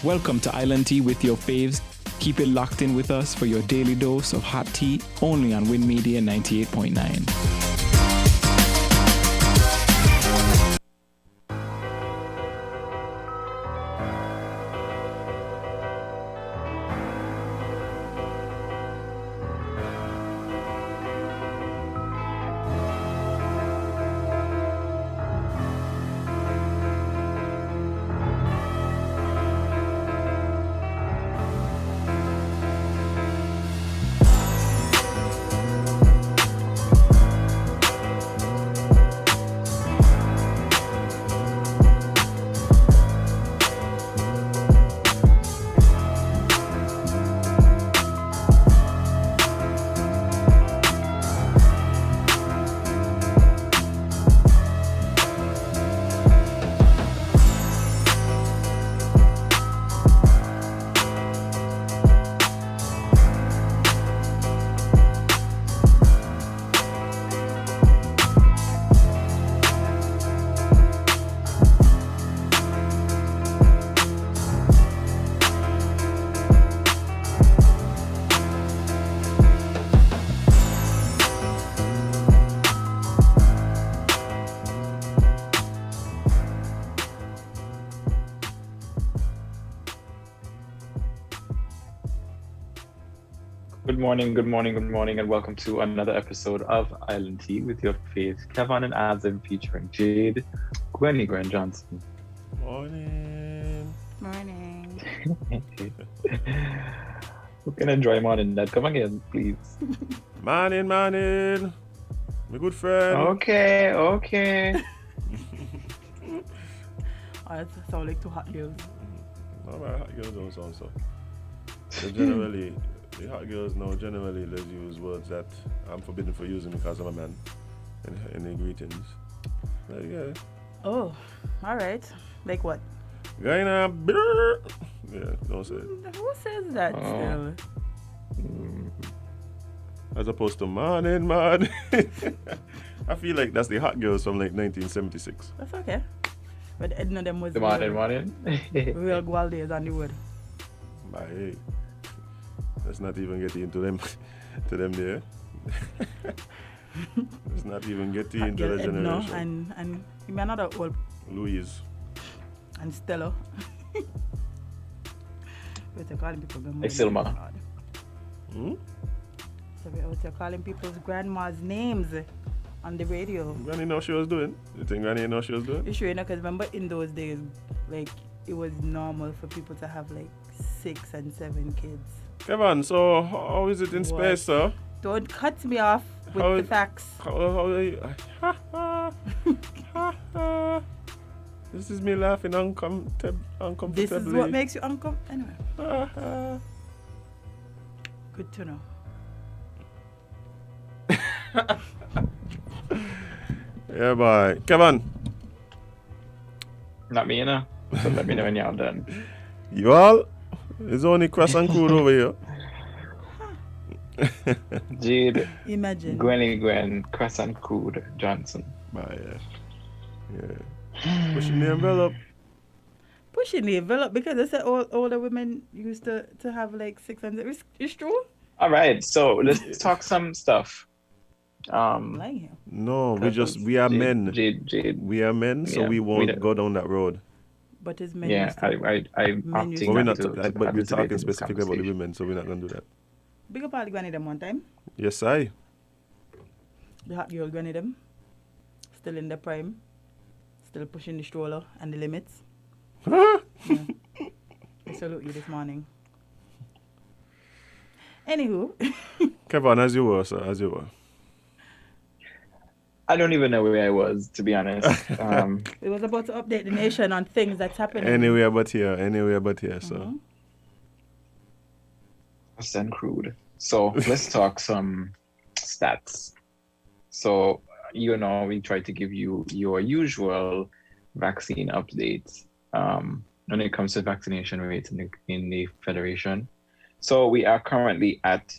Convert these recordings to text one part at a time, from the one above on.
Welcome to Island Tea with your faves. Keep it locked in with us for your daily dose of hot tea, only on WINNMedia 98.9. Good morning, and welcome to another episode of Island Tea with your faves, Kevon and Azem, featuring Jade, Gwen Johnson. Morning. Who can enjoy morning that? Come again, please. Morning. My good friend. Okay. That sound like two hot girls. No, my hot girls don't sound so. So generally, the hot girls now generally let's use words that I'm forbidden for using because I'm a man in the greetings. Yeah. Oh, all right. Like what? Guyna, yeah, don't say it. Who says that still? As opposed to morning. I feel like that's the hot girls from like 1976. That's okay. But none of them was The morning. real Gual days on the wood. But hey, let's not even get into them there. Let's not even get into the generation. And another old Louise. and Stella. We're calling people Like Silma. So we're calling people's grandma's names on the radio. Granny know she was doing? You think Granny know she was doing? You sure? Because remember in those days, like it was normal for people to have like 6 and 7 kids. Kevon, so how is it in space, sir? Don't cut me off with the facts. How are you? This is me laughing uncomfortably. This is what makes you uncomfortable. Anyway. Good to know. Yeah, boy. Kevon. Not me, you know. So let me know when you're done. You all? It's only croissant crew over here. Jade. Imagine. Gwen, Crescent Crude Johnson. Yeah. Pushing the envelope. Pushing the envelope because they said all older women used to have like 6 and it's true? All right, so let's talk some stuff. No, we are men. Jade. We are men, so we won't go down that road. But as men. Yeah, I'm opting we're not. to But we're talking specifically about the women, so we're not gonna do that. Big up all the granny them one time. Yes, I. The hot girl granny them. Still in the prime. Still pushing the stroller and the limits. Huh? Yeah. I salute you this morning. Anywho. Kevon, as you were, sir, as you were. I don't even know where I was, to be honest. It was about to update the nation on things that's happening. Anywhere but here, so. And crude. So let's talk some stats. So, we try to give you your usual vaccine updates when it comes to vaccination rates in the Federation. So we are currently at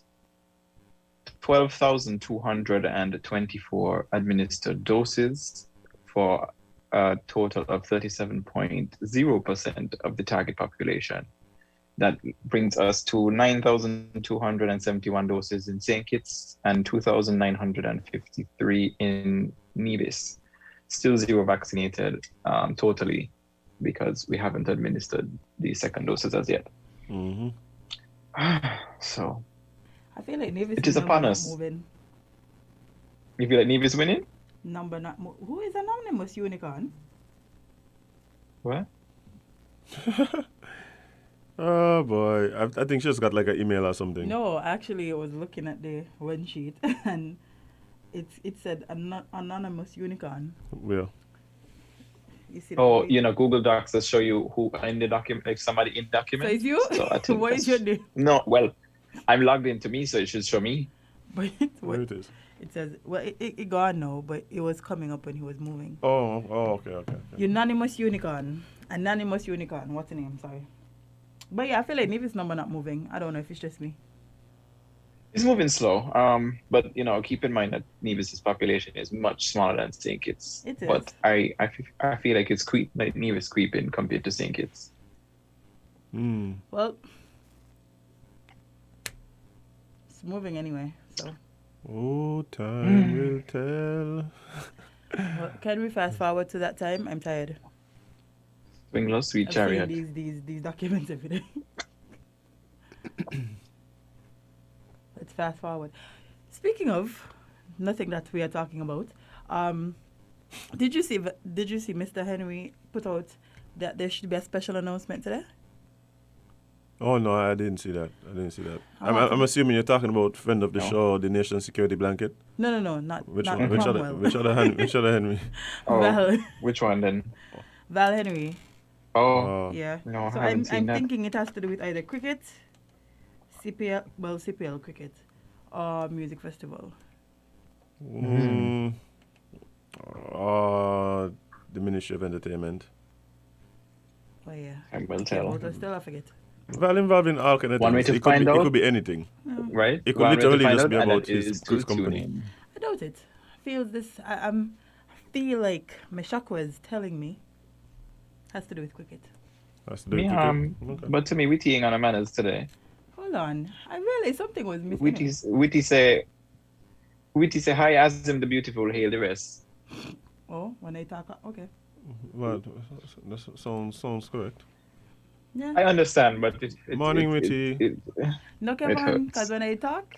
12,224 administered doses for a total of 37.0% of the target population. That brings us to 9,271 doses in St. Kitts and 2,953 in Nevis. Still zero vaccinated totally, because we haven't administered the second doses as yet. Mm-hmm. So I feel like Nevis it is upon us. moving. You feel like Nevis winning? Number not who is anonymous unicorn? What? Oh boy, I think she just got like an email or something. No, actually, I was looking at the one sheet and it said anonymous unicorn. Yeah. You see? Oh, Google Docs does show you who in the document, like somebody in document. So it's you? So I think What is your name? No, well, I'm logged into me, so it should show me. But Where it is? it says, well, it gone now, but it was coming up when he was moving. Oh, okay. Unanimous unicorn. Anonymous unicorn. What's the name? Sorry. But yeah, I feel like Nevis number not moving. I don't know if it's just me. It's moving slow. But keep in mind that Nevis's population is much smaller than St. Kitts. It is. But I feel like it's like Nevis creeping compared to St. Kitts. Well, it's moving anyway. So. Oh, time will tell. Well, can we fast forward to that time? I'm tired. Swing low, sweet I've chariot. seen these documents every day. Let's fast forward. Speaking of nothing that we are talking about, did you see Mr. Henry put out that there should be a special announcement today? Oh no, I didn't see that. I'm assuming you're talking about friend of the show, the Nation Security Blanket. No, not Which not one? Which other Henry? Oh, Val. which one then? Val Henry. Oh, Yeah. no, So I haven't I'm seen that. thinking it has to do with either cricket, CPL cricket, or music festival. The Ministry of Entertainment. Oh yeah. I will Yeah, tell. but still I forget. Well, involving all kind of One way things. to find out. It could be anything. Right? It could One way to literally find just out, be and about that is his to company. tune in. I doubt it. I feel like my chakra is telling me has to do with cricket. That's the Yeah, okay. but to me, Witty ain't on a manners today. Hold on. I realized something was missing. Witty say, hi, Azem the beautiful, hail the rest. Oh, when I talk, okay. Well, that sounds correct. Yeah. I understand, but Morning, Witty. No, It Kevon, hurts. because when I talk,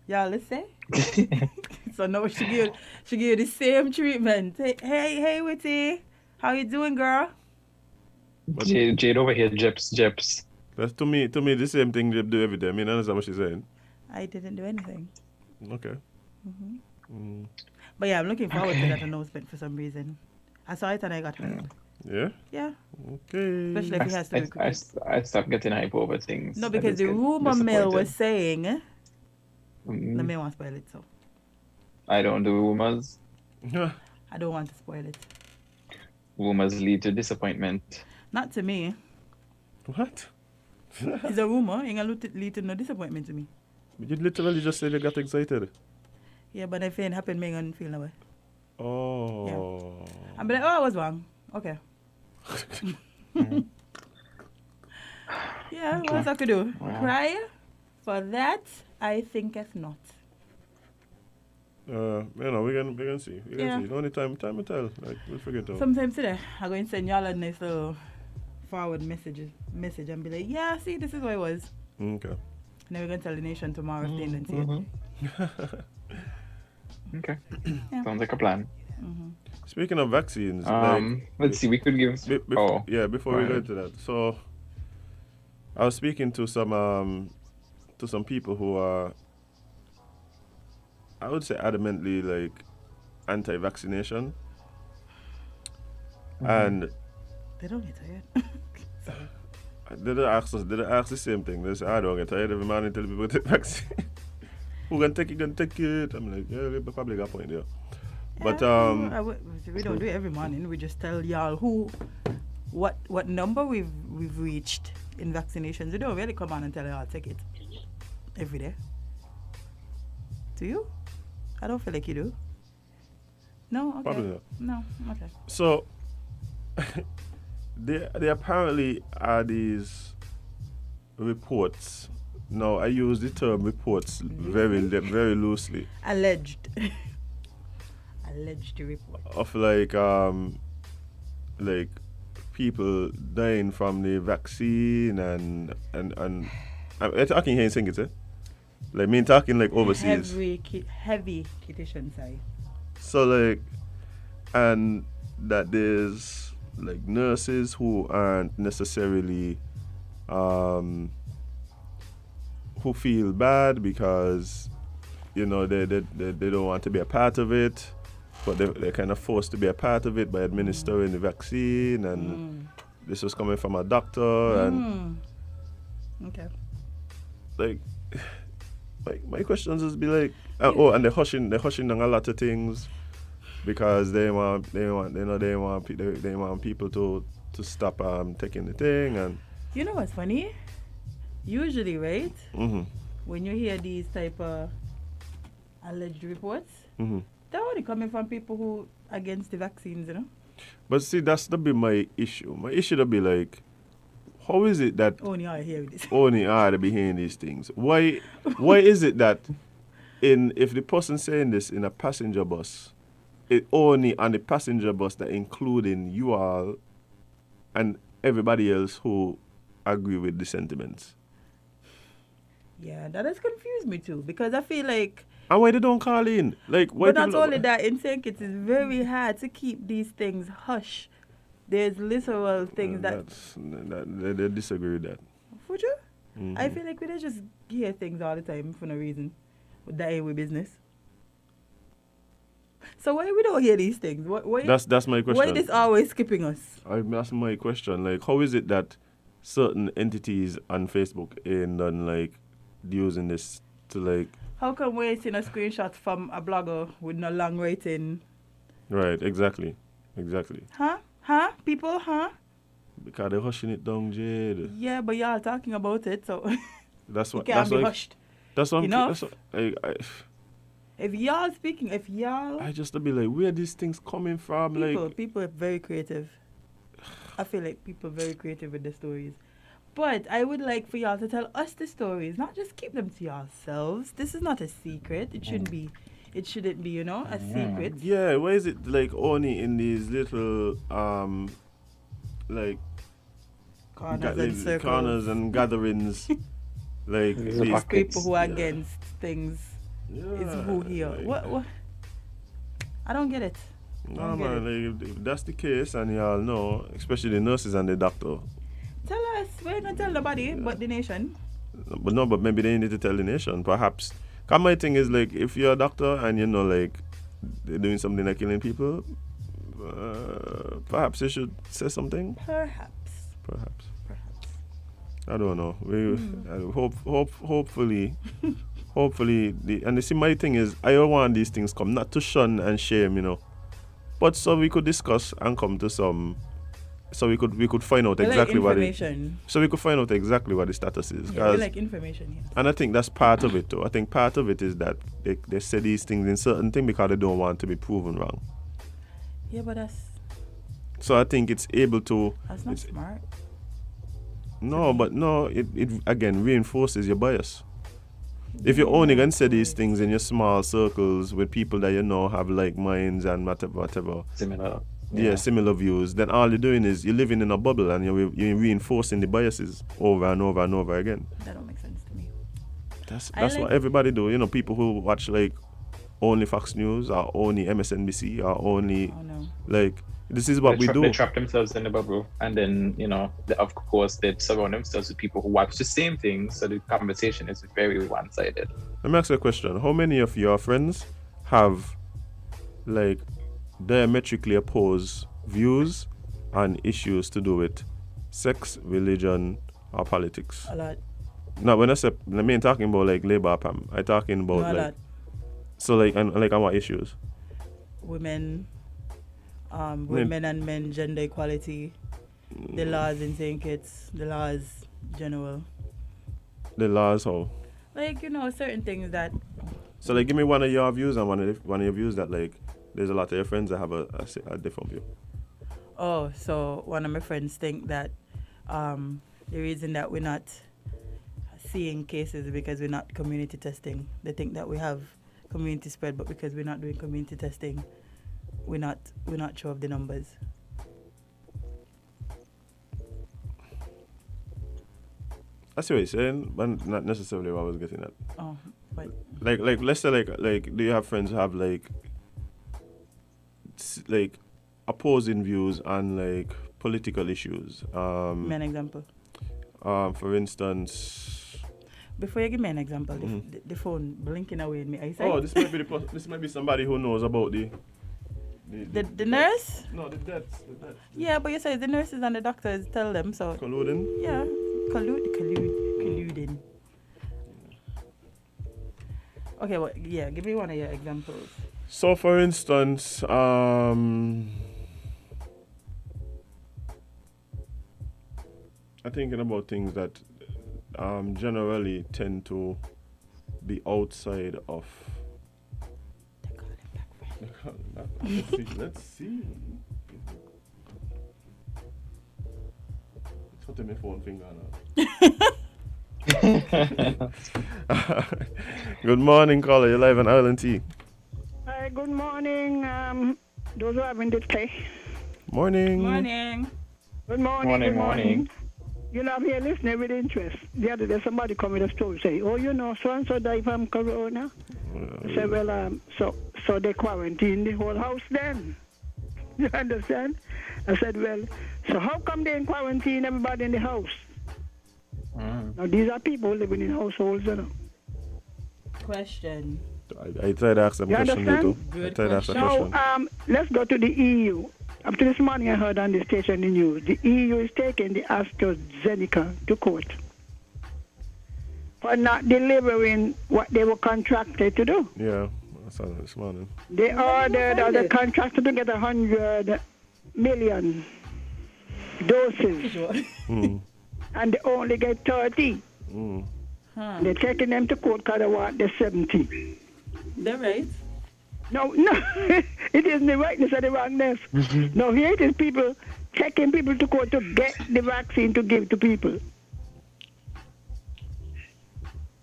y'all listen. So now she give you the same treatment. Hey, Witty. How you doing, girl? Jade over here, Jeps. That's to me the same thing they do every day. I mean, I understand what she's saying. I didn't do anything. Okay. But yeah, I'm looking forward to that announcement for some reason. I saw it and I got hyped. Yeah. Yeah. Okay. Especially if it has to do with cricket. I stopped getting hype over things. No, I because just the get rumor mill was disappointed. saying, Mm, let me want to spoil it, so I don't do rumors. I don't want to spoil it. Rumors lead to disappointment. Not to me. What? It's a rumor. Ain't gonna lead to no disappointment to me. You literally just said you got excited. Yeah, but if it ain't happen, me ain't gonna feel no way. Oh. I'm like, I was wrong. Okay. Yeah, what else I could do? Wow. Cry? For that, I think if not. We can see. We can Yeah. see. Only time will tell. Like, we'll figure it out. Sometime today, I'm going to send y'all a nice little forward message and be like, yeah, see, this is what it was. Okay. And then we're going to tell the nation tomorrow if they didn't see it. Okay. Yeah. Sounds like a plan. Speaking of vaccines, Let's see, we could give. before we go go ahead. into that, so I was speaking to some people who are, I would say, adamantly like anti-vaccination, and They don't get tired. Did I ask the same thing? They say, I don't get tired every morning until people take vaccine. Who gonna take it? I'm like, yeah, they probably got a point there. But we don't do it every morning. We just tell y'all what number we've reached in vaccinations. We don't really come on and tell y'all take it every day. Do you? I don't feel like you do. No, okay. Probably not. No, okay. So there apparently are these reports. Now I use the term reports very loosely. Alleged report. Of like people dying from the vaccine and I'm talking here in St Kitts, eh? Like me talking like overseas. Heavy Kittian side. So like, and that there's like nurses who aren't necessarily who feel bad because they don't want to be a part of it, but they're kind of forced to be a part of it by administering the vaccine, and this was coming from a doctor, and okay, like my questions is be like, and they're hushing down a lot of things because they want people to stop taking the thing. And you know what's funny? Usually, right? Mm-hmm. When you hear these type of alleged reports, they're only coming from people who against the vaccines, you know. But see, that's the be my issue. My issue to be like, how is it that only I hear this? Only I to be hearing these things? Why is it that if the person saying this in a passenger bus, it only on the passenger bus that including you all and everybody else who agree with the sentiments? Yeah, that has confused me too, because I feel like. And why they don't call in? Like, why? But not only that, in St Kitts, it's very hard to keep these things hush. There's literal things that they disagree with that. Would you? I feel like we don't just hear things all the time for no reason. That ain't we business. So why we don't hear these things? Why, that's my question. Why this always skipping us? That's my question. Like, how is it that certain entities on Facebook ain't done like using this to like? How come we're seeing a screenshot from a blogger with no long writing? Right, exactly. Huh? People, huh? Because they're hushing it down, Jade. Yeah, but y'all talking about it, so that's what. It can't be hushed. That's what. Enough. If y'all speaking, I just to be like, where are these things coming from? People are very creative. I feel like people are very creative with the stories. But I would like for y'all to tell us the stories, not just keep them to yourselves. This is not a secret. It shouldn't be, a secret. Yeah, why is it like only in these little like corners and gatherings? Like these people who are against things is who here. What? I don't get it. No man, like, if that's the case, and y'all know, especially the nurses and the doctor. Tell us. We're not tell nobody but the nation. But maybe they need to tell the nation. Perhaps. Cause my thing is like, if you're a doctor and you know like they're doing something like killing people, perhaps you should say something. Perhaps. I don't know. Hopefully. And you see, my thing is, I don't want these things come not to shun and shame, but so we could discuss and come to some. So we could find out exactly what the status is. Yeah, we like information, yes. And I think that's part of it too. I think part of it is that they say these things in certain things because they don't want to be proven wrong. Yeah, but that's. So I think it's able to. That's not smart. No, it again reinforces your bias. If you're only going to say these things in your small circles with people that have like minds and whatever. Similar views, then all you're doing is you're living in a bubble and you're reinforcing the biases over and over and over again. That don't make sense to me. That's what everybody do. People who watch like only Fox News or only MSNBC or only like this is what we do. They trap themselves in the bubble, and then of course they surround themselves with people who watch the same things. So the conversation is very one-sided. Let me ask you a question: how many of your friends have like diametrically opposed views on issues to do with sex, religion, or politics? A lot. Now, when I ain't talking about like Labour, Pam. I talking about a lot. So like on what issues? Women and men, gender equality, the laws in St Kitts, the laws general. The laws how? Like certain things that. So like, give me one of your views and one of your views that like. There's a lot of your friends that have a different view. Oh, so one of my friends think that the reason that we're not seeing cases is because we're not community testing. They think that we have community spread, but because we're not doing community testing, we're not sure of the numbers. I see what you're saying, but not necessarily what I was getting at. Oh, but Like let's say like do you have friends who have like opposing views on like political issues? give me an example. For instance. Before you give me an example, the phone blinking away in me eyesight. Oh, this might be somebody who knows about the nurse? No, the deaths. Yeah, but you say the nurses and the doctors tell them so. Colluding? Yeah, colluding. Okay, well, yeah, give me one of your examples. So, for instance, I'm thinking about things that generally tend to be outside of. Let's see. Put my phone finger now. Good morning, caller. You're live on Island T. Hi, good morning. Those who haven't did play. Morning. Morning. Good morning. Morning. You know, I'm here listening with interest. The other day, somebody come with a story, say, "Oh, you know, so and so died from corona." I said, "Well, so they quarantine the whole house then." You understand? I said, "Well, so how come they in quarantine everybody in the house?" Now these are people living in households, you know. Question. I tried to ask them You question understand? too. Good I tried to ask a question. question. Let's go to the EU. Up to this morning, I heard on the station the news. The EU is taking the AstraZeneca to court for not delivering what they were contracted to do. Yeah, I saw that this morning. They ordered the contractor to get 100 million doses, and they only get 30. They're taking them to court because they want the 70. They're right. No, it isn't the rightness or the wrongness. No, here it is people taking people to court to get the vaccine to give to people.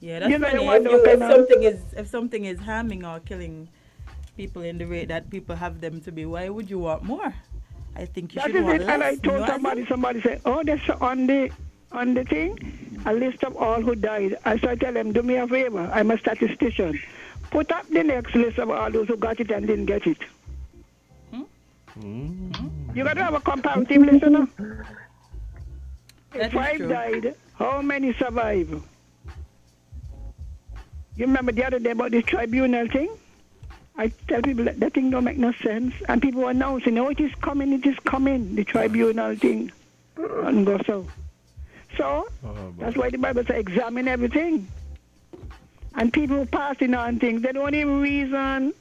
Yeah, that's You know, funny. they want If something is harming or killing people in the rate that people have them to be, why would you want more? I think you That should is want it. less. And I told somebody said, "Oh, that's on the thing, a list of all who died." I started telling them, "Do me a favor. I'm a statistician. Put up the next list of all those who got it and didn't get it." You got to have a comparative list, you know? That If is 5 true. died, how many survive? You remember the other day about this tribunal thing? I tell people that thing don't make no sense. And people were announcing, "Oh, it is coming, the tribunal thing." And go so. So, that's why the Bible says examine everything. And people passing on things, they don't even reason.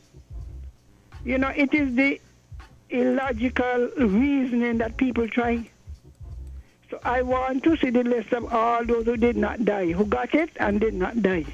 You know, it is the illogical reasoning that people try. So I want to see the list of all those who did not die, who got it and did not die.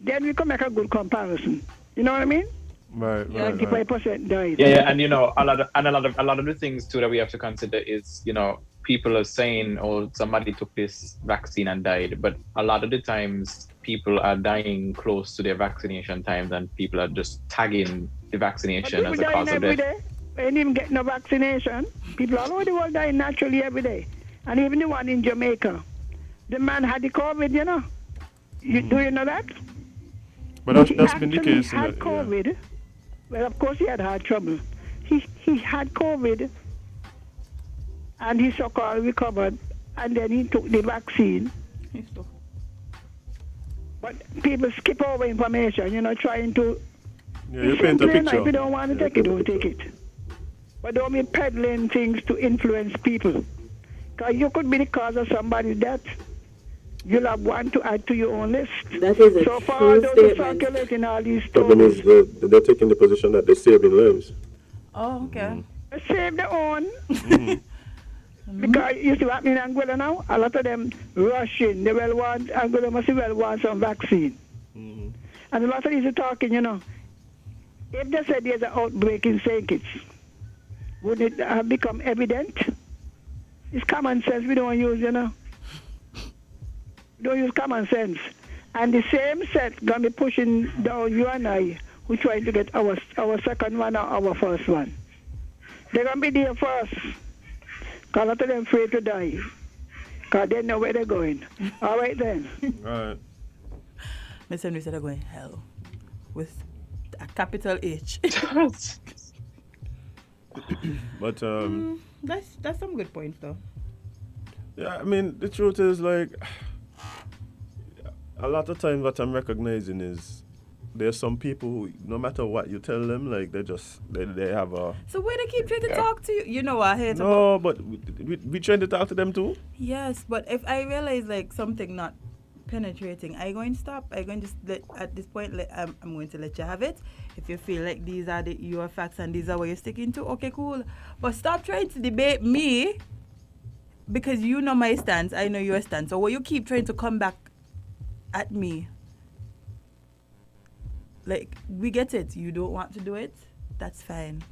Then we can make a good comparison. You know what I mean? Right. 95% died. Yeah, and you know, a lot of the things too that we have to consider is, you know, people are saying, "Oh, somebody took this vaccine and died," but a lot of the times people are dying close to their vaccination times, and people are just tagging the vaccination as a cause of every death. day. They didn't even get no vaccination. People all over the world dying naturally every day. And even the one in Jamaica. The man had the COVID, you know. Do you know that? But that's been the case. He had COVID. Yeah. Well, of course he had heart trouble. He had COVID. And he so-called recovered. And then he took the vaccine. But people skip over information, you know, trying to... Yeah, you paint a picture. If you don't want to take it, don't take it. But don't be peddling things to influence people. Because you could be the cause of somebody's death. You'll have one to add to your own list. That is a so far, true those statement. circulating all these Problem stories. is they're taking the position that they're saving lives. Oh, okay. They save their own. Because you see what happening in Angola now? A lot of them rushing. They will want, Angola must well want some vaccine. And a lot of these are talking, you know. If they said there's an outbreak in St Kitts, would it have become evident? It's common sense we don't use, We don't use common sense. And the same set gonna be pushing down you and I, who trying to get our second one or our first one. They're gonna be there first. Cause not them afraid to die. Cause they know where they're going. All right then. All right. Miss Henry said they're going hell with a capital H. But That's some good points though. yeah, I mean, the truth is, like, a lot of times what I'm recognizing is there's some people who, no matter what you tell them, like, they have a... So why they keep trying to talk to you? You know I hate No, but we trying to talk to them too? Yes, but if I realize like something not penetrating, I going to stop. I going to just at this point I'm going to let you have it. If you feel like these are your facts and these are what you're sticking to, okay, cool. But stop trying to debate me because you know my stance, I know your stance. So when you keep trying to come back at me, like, we get it. You don't want to do it, that's fine.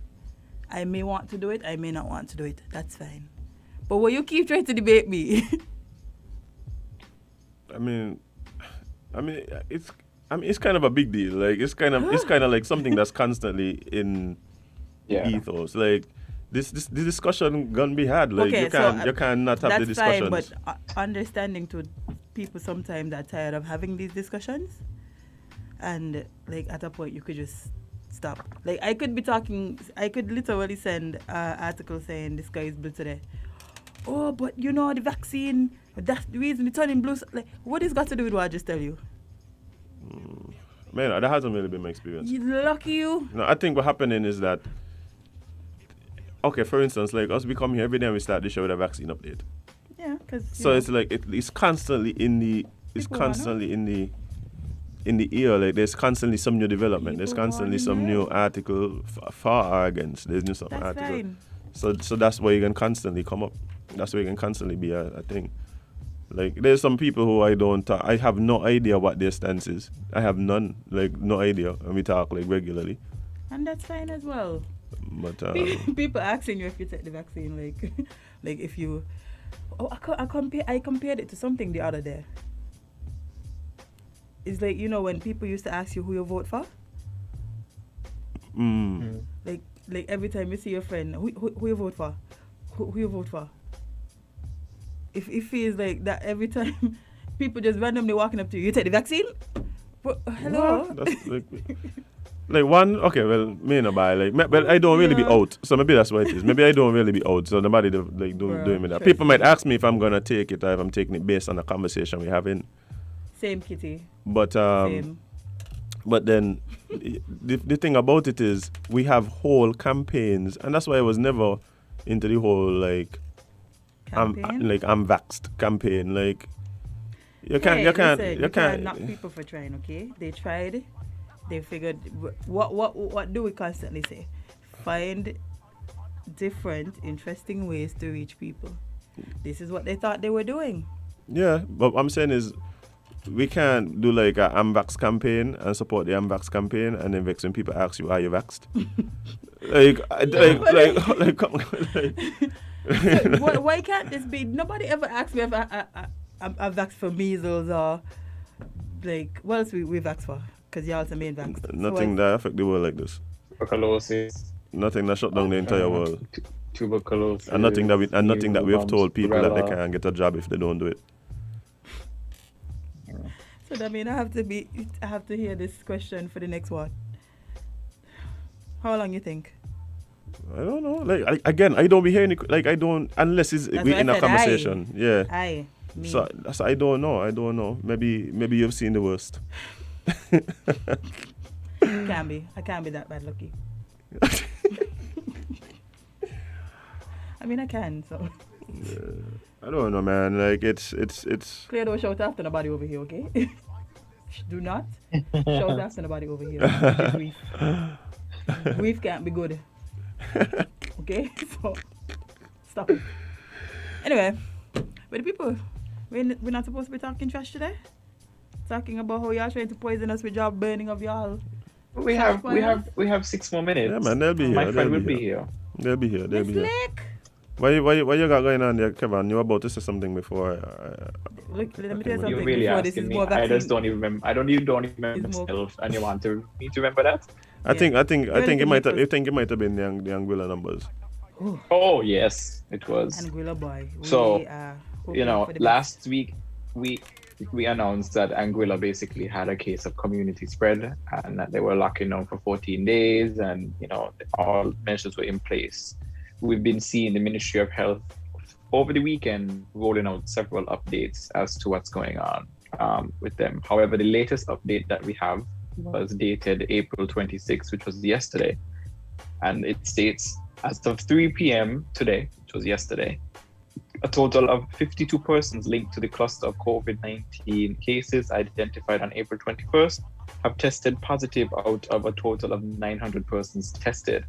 I may want to do it, I may not want to do it, that's fine. But when you keep trying to debate me, I mean, it's kind of a big deal. Like, it's kind of like something that's constantly in ethos. Like, this discussion gonna be had. Like, okay, you can't not have the discussions. That's fine, but understanding to people sometimes are tired of having these discussions, and like at a point you could just stop. Like, I could literally send an article saying the sky is blue today. Oh, but you know the vaccine, that's the reason it's turning blue. Like, what is got to do with what I just tell you? Man, that hasn't really been my experience. Lucky you. No, I think what's happening is that, okay, for instance, like us, we come here every day and we start the show with a vaccine update. Yeah, because so it's like it's constantly in the ear. Like, there's constantly some new development. There's constantly some new article for or against. There's new some article. Fine. So that's where you can constantly come up. That's where you can constantly be a thing. Like, there's some people who I have no idea what their stance is. I have none, like, no idea. And we talk, like, regularly. And that's fine as well. But people asking you if you take the vaccine, like, like if you... Oh, I compared it to something the other day. It's like, you know, when people used to ask you who you vote for? Like every time you see your friend, who you vote for? Who you vote for? If it feels like that every time people just randomly walking up to you, you take the vaccine? Hello? What? That's like one, okay, well, me no buy, like, but I don't really be out, so maybe that's what it is. Maybe I don't really be out, so nobody doing me that. People might ask me if I'm gonna take it or if I'm taking it based on the conversation we're having. Same, Kitty. But Same. But then the thing about it is we have whole campaigns, and that's why I was never into the whole like I'm vaxxed campaign. Like, you can't knock people for trying. Okay, they tried. They figured what do we constantly say? Find different, interesting ways to reach people. This is what they thought they were doing. Yeah, but what I'm saying is, we can't do like a I'm-vax campaign and support the I'm-vax campaign, and then when people ask you, are you vaxxed? Why can't this be? Nobody ever asked me if I'm vaxxed for measles or like what else we vaxxed for? Because y'all also main vaxxed. Nothing that affect the world like this. Tuberculosis. Nothing that shut down the entire world. Tuberculosis. And nothing that we have told people that they can't get a job if they don't do it. So that means I have to hear this question for the next one. How long you think? I don't know. Like, again, I don't be hearing it, like, I don't, unless we're in a conversation. Yeah. Me. So I don't know. Maybe you've seen the worst. Can't be. I can't be that bad lucky. I mean, I can, so. I don't know, man. Like, it's. Clear, don't shout after nobody over here, okay? Do not shout after nobody over here. Grief. Grief can't be good. Okay? So, stop it. Anyway, but the people, we're not supposed to be talking trash today? Talking about how y'all trying to poison us with job burning of y'all. We have 6 more minutes. Yeah, man, they'll be here. My friend will be here. They'll be here. They'll Miss be here. Lake. What you got going on there, Kevon? You were about to say something before. Look, let me tell you You're something. really Before this asking is me. more I vaccine. just don't even remember. I don't even remember It's more- myself, and you want me to remember that? I think Really it might have. good. I think it might have been the Anguilla numbers. Oh yes, it was. Anguilla boy. So, We are You hoping know, for the best. last week we announced that Anguilla basically had a case of community spread, and that they were locking down for 14 days, and you know all measures were in place. We've been seeing the Ministry of Health over the weekend rolling out several updates as to what's going on with them. However, the latest update that we have was dated April 26th, which was yesterday, and it states as of 3 p.m. today, which was yesterday, a total of 52 persons linked to the cluster of COVID-19 cases identified on April 21st have tested positive out of a total of 900 persons tested.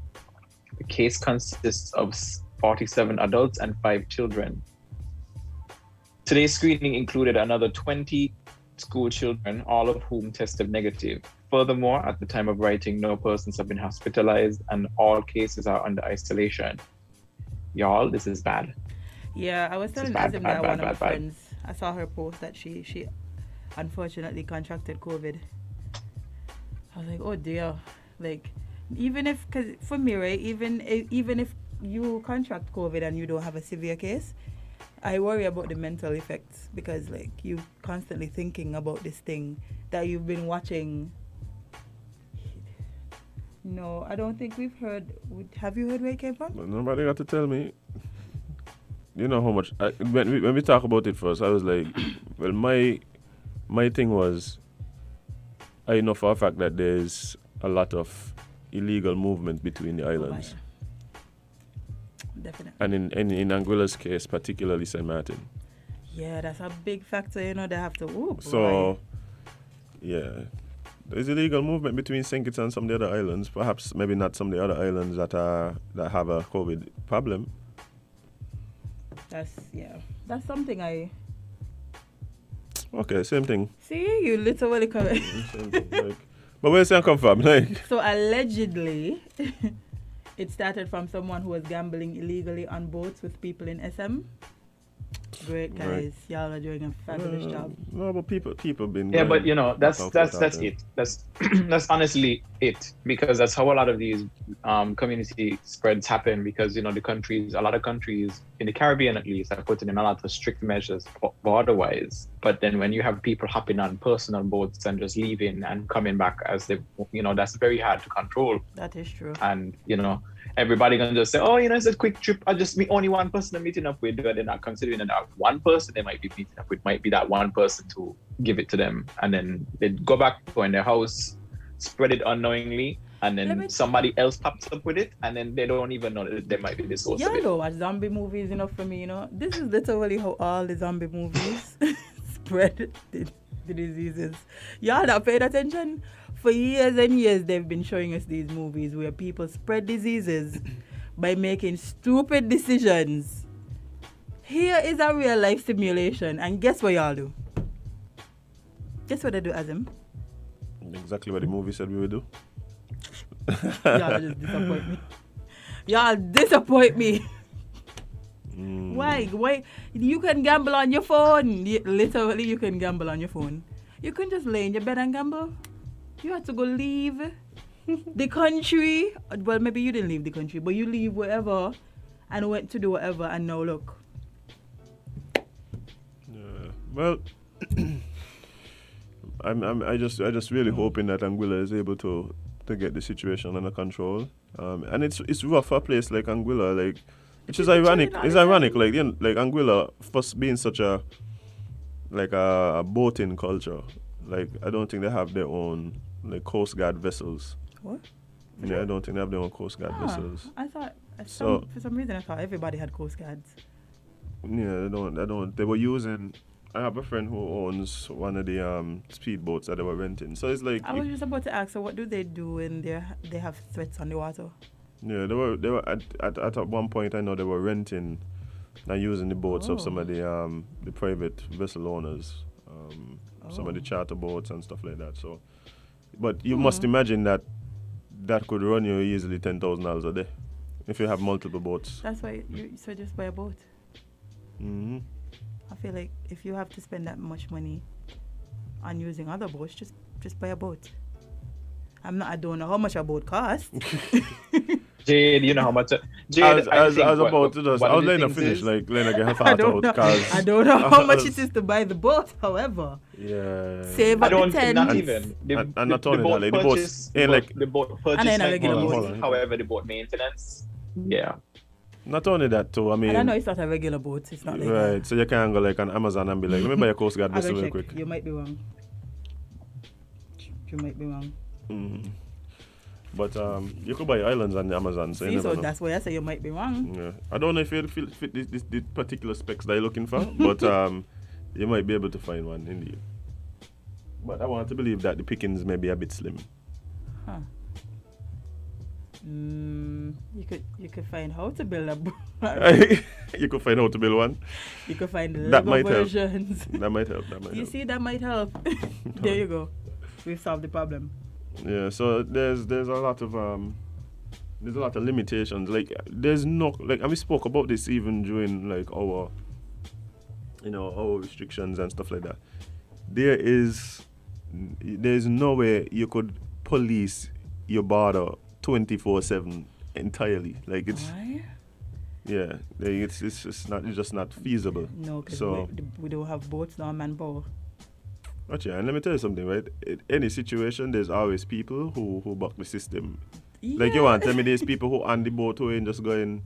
The case consists of 47 adults and 5 children. Today's screening included another 20 school children, all of whom tested negative. Furthermore, at the time of writing, no persons have been hospitalized and all cases are under isolation. Y'all, this is bad. Yeah, I was telling bad, Azem bad, that bad, one of my bad, bad. friends, I saw her post that she unfortunately contracted COVID. I was like, oh dear. Like, even if, because for me, right, even if you contract COVID and you don't have a severe case, I worry about the mental effects because, like, you constantly thinking about this thing that you've been watching. No, I don't think we've heard. Have you heard where it came from? But nobody got to tell me. You know how much. When we talk about it first, I was like, well, my thing was, I know for a fact that there's a lot of illegal movement between the islands. Definitely. And in Anguilla's case, particularly St. Martin. Yeah, that's a big factor, you know, they have to. Ooh, So, yeah. There's illegal movement between St. Kitts and some of the other islands. Perhaps maybe not some of the other islands that have a COVID problem. That's something I Okay, same thing. see. You literally correct. Same thing. Like, but where's it come from? Like, So allegedly, it started from someone who was gambling illegally on boats with people in SM. Great guys, Right. y'all are doing a fabulous job. No, but people been. Yeah, going but you know that's back and forth out it. That's honestly it, because that's how a lot of these community spreads happen, because you know a lot of countries in the Caribbean at least are putting in a lot of strict measures border-wise. But then when you have people hopping on personal boats and just leaving and coming back as they, you know, that's very hard to control. That is true. And you know, everybody gonna just say, oh, you know, it's a quick trip. I just meet only one person I'm meeting up with, but they're not considering that one person they might be meeting up with might be that one person to give it to them, and then they go in their house, spread it unknowingly, and then somebody else pops up with it, and then they don't even know that there might be the source of Yeah, I it. don't watch zombie movies enough for me, you know. This is literally how all the zombie movies spread the diseases. Y'all not paid attention? For years and years, they've been showing us these movies where people spread diseases by making stupid decisions. Here is a real life simulation, and guess what y'all do? Guess what they do, Azem? Exactly what the movie said we would do. Y'all just disappoint me. Y'all disappoint me. Why? You can gamble on your phone. Literally, you can gamble on your phone. You can just lay in your bed and gamble. You had to go leave the country. Well, maybe you didn't leave the country, but you leave wherever and went to do whatever, and now look. Yeah. Well, I just really hoping that Anguilla is able to get the situation under control. And it's rough for a place like Anguilla, like, which is ironic. It's ironic, like, you know, like Anguilla first being such a boating culture. Like, I don't think they have their own like Coast Guard vessels. What? Yeah, I don't think they have their own Coast Guard vessels. I thought So- for some reason I thought everybody had Coast Guards. Yeah, they don't. They were using. I have a friend who owns one of the speedboats that they were renting. So it's like, I was just about to ask, so what do they do when they have threats on the water? yeah, they were at one point. I know they were renting and using the boats of some of the private vessel owners, some of the charter boats and stuff like that. So, but you must imagine that could run you easily $10,000 a day. if you have multiple boats. That's why you so just buy a boat. Mm-hmm. I feel like if you have to spend that much money on using other boats, just buy a boat. I don't know how much a boat costs. Jade, you know how much. Jade, I was about to just. I was letting her finish, like letting her get her thought out. I don't know how much it is to buy the boat. However, yeah, save up the 10. Not even. And not only that, like the boats ain't like the boat purchase. hold on. However, the boat maintenance. Yeah. Not only that too. I mean, and I know it's not a regular boat. It's not like right. that. So you can't go like on Amazon and be like, let me buy a Coast Guard vessel real quick. You might be wrong. You might be wrong. Mm. But you could buy islands on the Amazon. So, so that's why I say you might be wrong. Yeah. I don't know if you fit this particular specs that you're looking for, but you might be able to find one indeed. But I want to believe that the pickings may be a bit slim. Huh. You could find how to build a boat. You could find how to build one. You could find the that Lego might versions. Help. That might help. You see, that might help. There you go. We've solved the problem. Yeah. So there's a lot of limitations. Like there's no like, and we spoke about this even during like our restrictions and stuff like that. There's no way you could police your border 24/7 entirely. Like it's. Why? Yeah, it's just not feasible. No, because so, we don't have boats nor manpower. Actually, and let me tell you something, right? In any situation, there's always people who buck the system. Yeah. Like you want to tell me there's people who on the boat who ain't just going,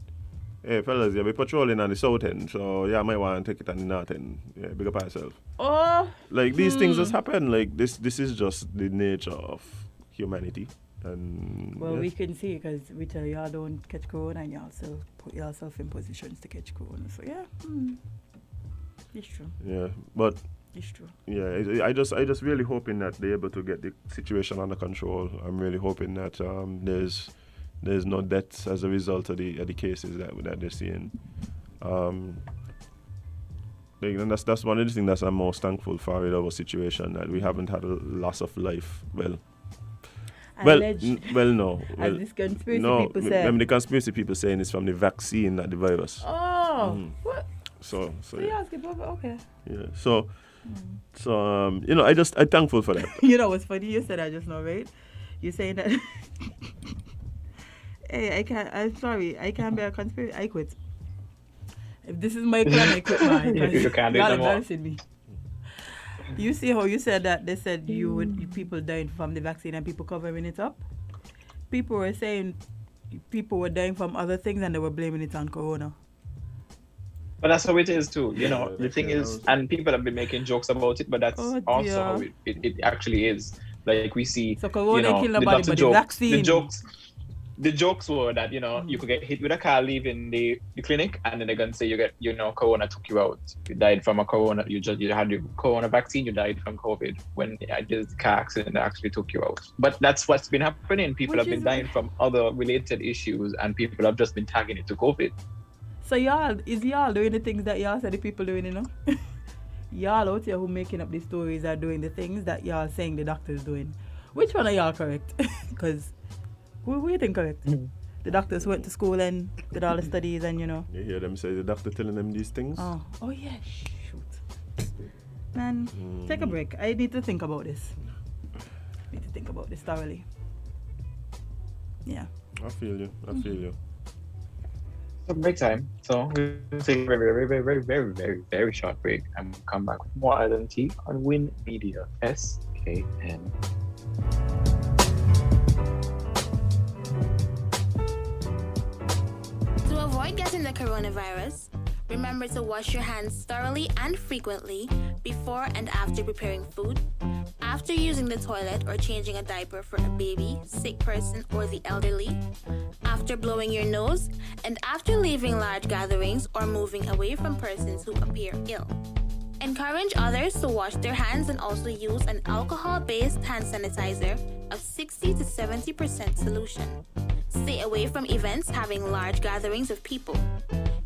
hey fellas, you'll be patrolling on the south end, so yeah, I might want to take it on the north end. Yeah, big up yourself. Oh. Like these things just happen. Like this is just the nature of humanity. And well, we can see because we tell y'all don't catch corona and y'all still put yourself in positions to catch corona. So yeah, it's true. Yeah, but it's true. Yeah, I just really hoping that they're able to get the situation under control. I'm really hoping that there's no deaths as a result of the cases that they're seeing. And that's one of the things that I'm most thankful for with our situation, that we haven't had a loss of life. No. As this conspiracy people say. Remember the conspiracy people saying it's from the vaccine, not the virus. Oh, what? So yeah. Okay. Yeah. So I'm thankful for that. You know what's funny? You said that just now, right? You saying that. Hey, I'm sorry. I can't be a conspiracy. I quit. If this is my plan, I quit mine. You can't do y'all no more. embarrassing me. You see how you said that they said people dying from the vaccine and people covering it up? People were saying people were dying from other things and they were blaming it on corona. But that's how it is too, the thing is, and people have been making jokes about it, but that's also how it actually is. Like we see, so corona kill nobody, but the vaccine. The jokes were that, you could get hit with a car leaving the clinic, and then they're going to say corona took you out. You died from a corona, you had the corona vaccine, you died from COVID, when the car accident that actually took you out. But that's what's been happening. People have been dying from other related issues, and people have just been tagging it to COVID. So y'all doing the things that y'all said the people doing, Y'all out here who making up these stories are doing the things that y'all saying the doctor's doing. Which one are y'all correct? Because who you think correct? The doctors went to school and did all the studies and You hear them say the doctor telling them these things? Oh yeah, shoot. Man, take a break. I need to think about this. Thoroughly. Yeah. I feel you. So break time. So we'll take a very, very, very, very, very, very short break and we'll come back with more Identity on WINN Media. SKN. To avoid getting the coronavirus, remember to wash your hands thoroughly and frequently before and after preparing food, after using the toilet or changing a diaper for a baby, sick person, or the elderly, after blowing your nose, and after leaving large gatherings or moving away from persons who appear ill. Encourage others to wash their hands and also use an alcohol-based hand sanitizer of 60 to 70% solution. Stay away from events having large gatherings of people.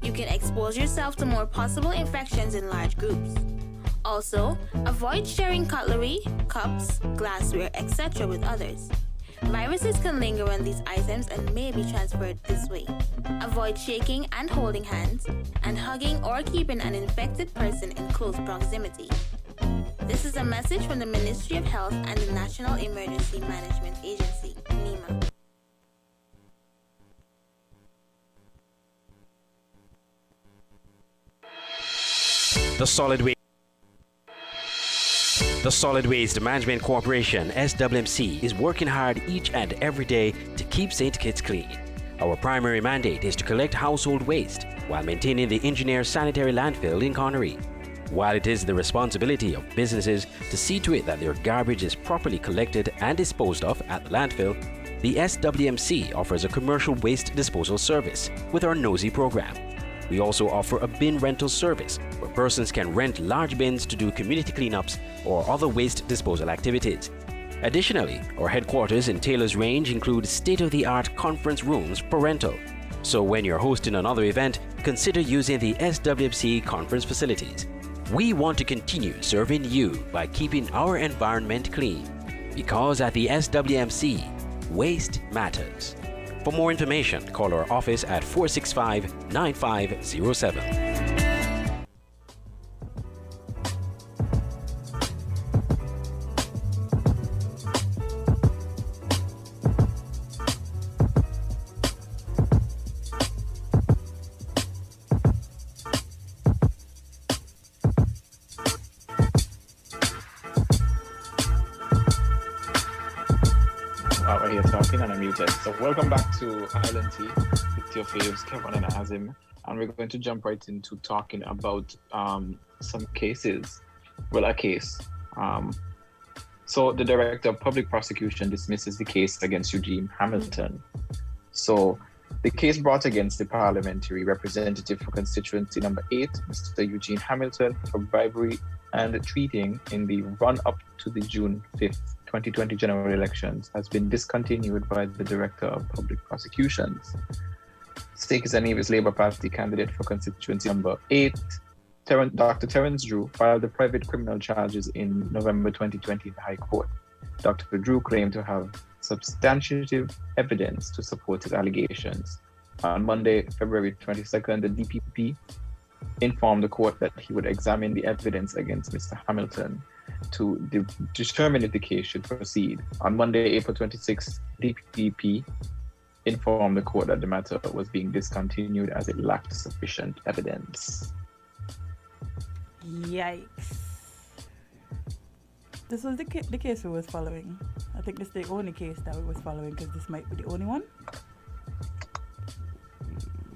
You can expose yourself to more possible infections in large groups. Also, avoid sharing cutlery, cups, glassware, etc. with others. Viruses can linger on these items and may be transferred this way. Avoid shaking and holding hands, and hugging or keeping an infected person in close proximity. This is a message from the Ministry of Health and the National Emergency Management Agency, NEMA. The Solid Waste Management Corporation, SWMC, is working hard each and every day to keep St. Kitts clean. Our primary mandate is to collect household waste while maintaining the engineer sanitary landfill in Connery. While it is the responsibility of businesses to see to it that their garbage is properly collected and disposed of at the landfill, the SWMC offers a commercial waste disposal service with our Nosy program. We also offer a bin rental service where persons can rent large bins to do community cleanups or other waste disposal activities. Additionally, our headquarters in Taylor's Range include state-of-the-art conference rooms for rental. So when you're hosting another event, consider using the SWMC conference facilities. We want to continue serving you by keeping our environment clean, because at the SWMC, waste matters. For more information, call our office at 465-9507. We're here talking and I'm muted. So welcome back to Island Tea with your faves, Kevon and Azem. And we're going to jump right into talking about some cases. Well, a case. So the Director of Public Prosecution dismisses the case against Eugene Hamilton. So the case brought against the parliamentary representative for constituency number 8, Mr. Eugene Hamilton, for bribery and cheating in the run-up to the June 5th 2020 general elections has been discontinued by the Director of Public Prosecutions. St Kitts and Nevis Labour Party candidate for constituency number 8, Dr. Terence Drew, filed the private criminal charges in November 2020 in the High Court. Dr. Drew claimed to have substantive evidence to support his allegations. On Monday, February 22nd, the DPP informed the court that he would examine the evidence against Mr. Hamilton to determine if the case should proceed. On Monday, April 26th, DPP informed the court that the matter was being discontinued as it lacked sufficient evidence. Yikes. This was the case we was following. I think this is the only case that we was following because this might be the only one.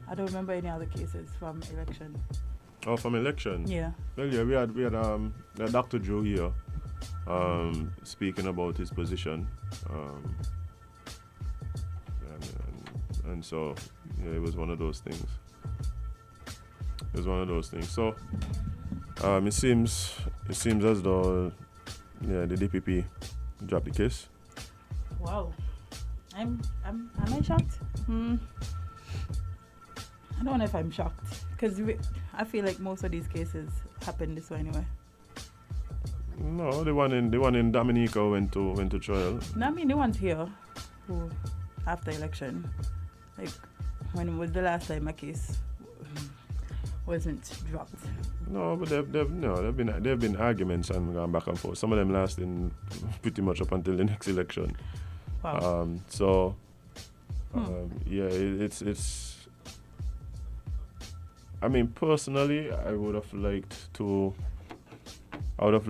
I don't remember any other cases from election. Oh, from election? Yeah. Well, yeah, we had Dr. Joe here speaking about his position. And so, yeah, it was one of those things. So, it seems as though, yeah, the DPP dropped the case. Wow. Am I shocked? I don't know if I'm shocked because I feel like most of these cases happen this way anyway. No, the one in Dominica went to trial. No, I mean the ones here who after election, like when was the last time a case wasn't dropped? No, but there've been arguments and gone back and forth. Some of them lasting pretty much up until the next election. Wow. Yeah, it's. I mean, personally, I would have liked to have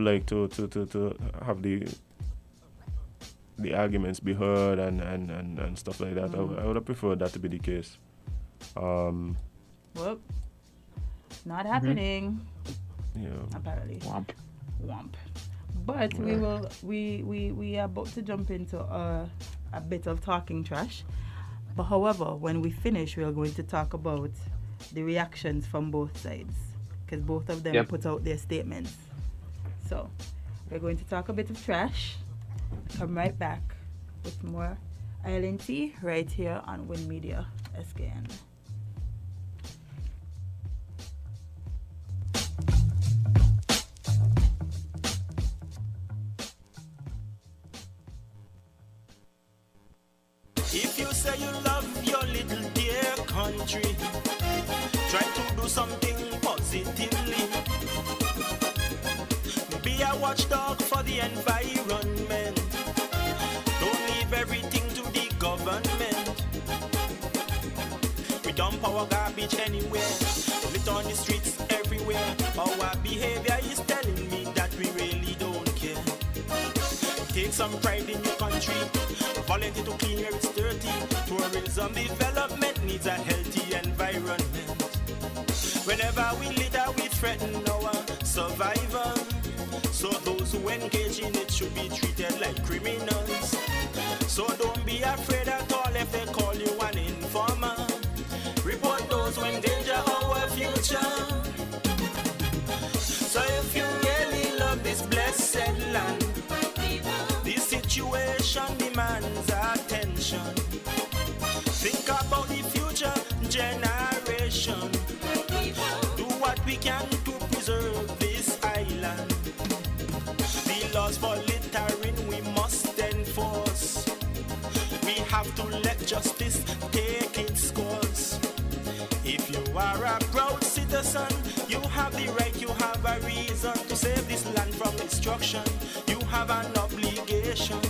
the arguments be heard and stuff like that. I would have preferred that to be the case. Well, not happening. Yeah. Apparently. Womp. But we are about to jump into a bit of talking trash. But however, when we finish, we are going to talk about the reactions from both sides because both of them put out their statements. So we're going to talk a bit of trash. Come right back with more Island Tea right here on WINN Media SKN. If you say you love your little dear country, try to do something positively. Be a watchdog for the environment. Don't leave everything to the government. We dump our garbage anywhere, lit on the streets everywhere. Our behavior is telling me that we really don't care. Take some pride in your country. Volunteer to clean where it's dirty. Tourism development needs a healthy environment. Whenever we litter, we threaten our survival. So those who engage in it should be treated like criminals. So don't be afraid at all if they call you an informer. Report those who endanger our future. So if you really love this blessed land, this situation demands attention. Think about the future generation. Do what we can to preserve this island. The laws for littering we must enforce. We have to let justice take its course. If you are a proud citizen, you have the right, you have a reason to save this land from destruction. You have an obligation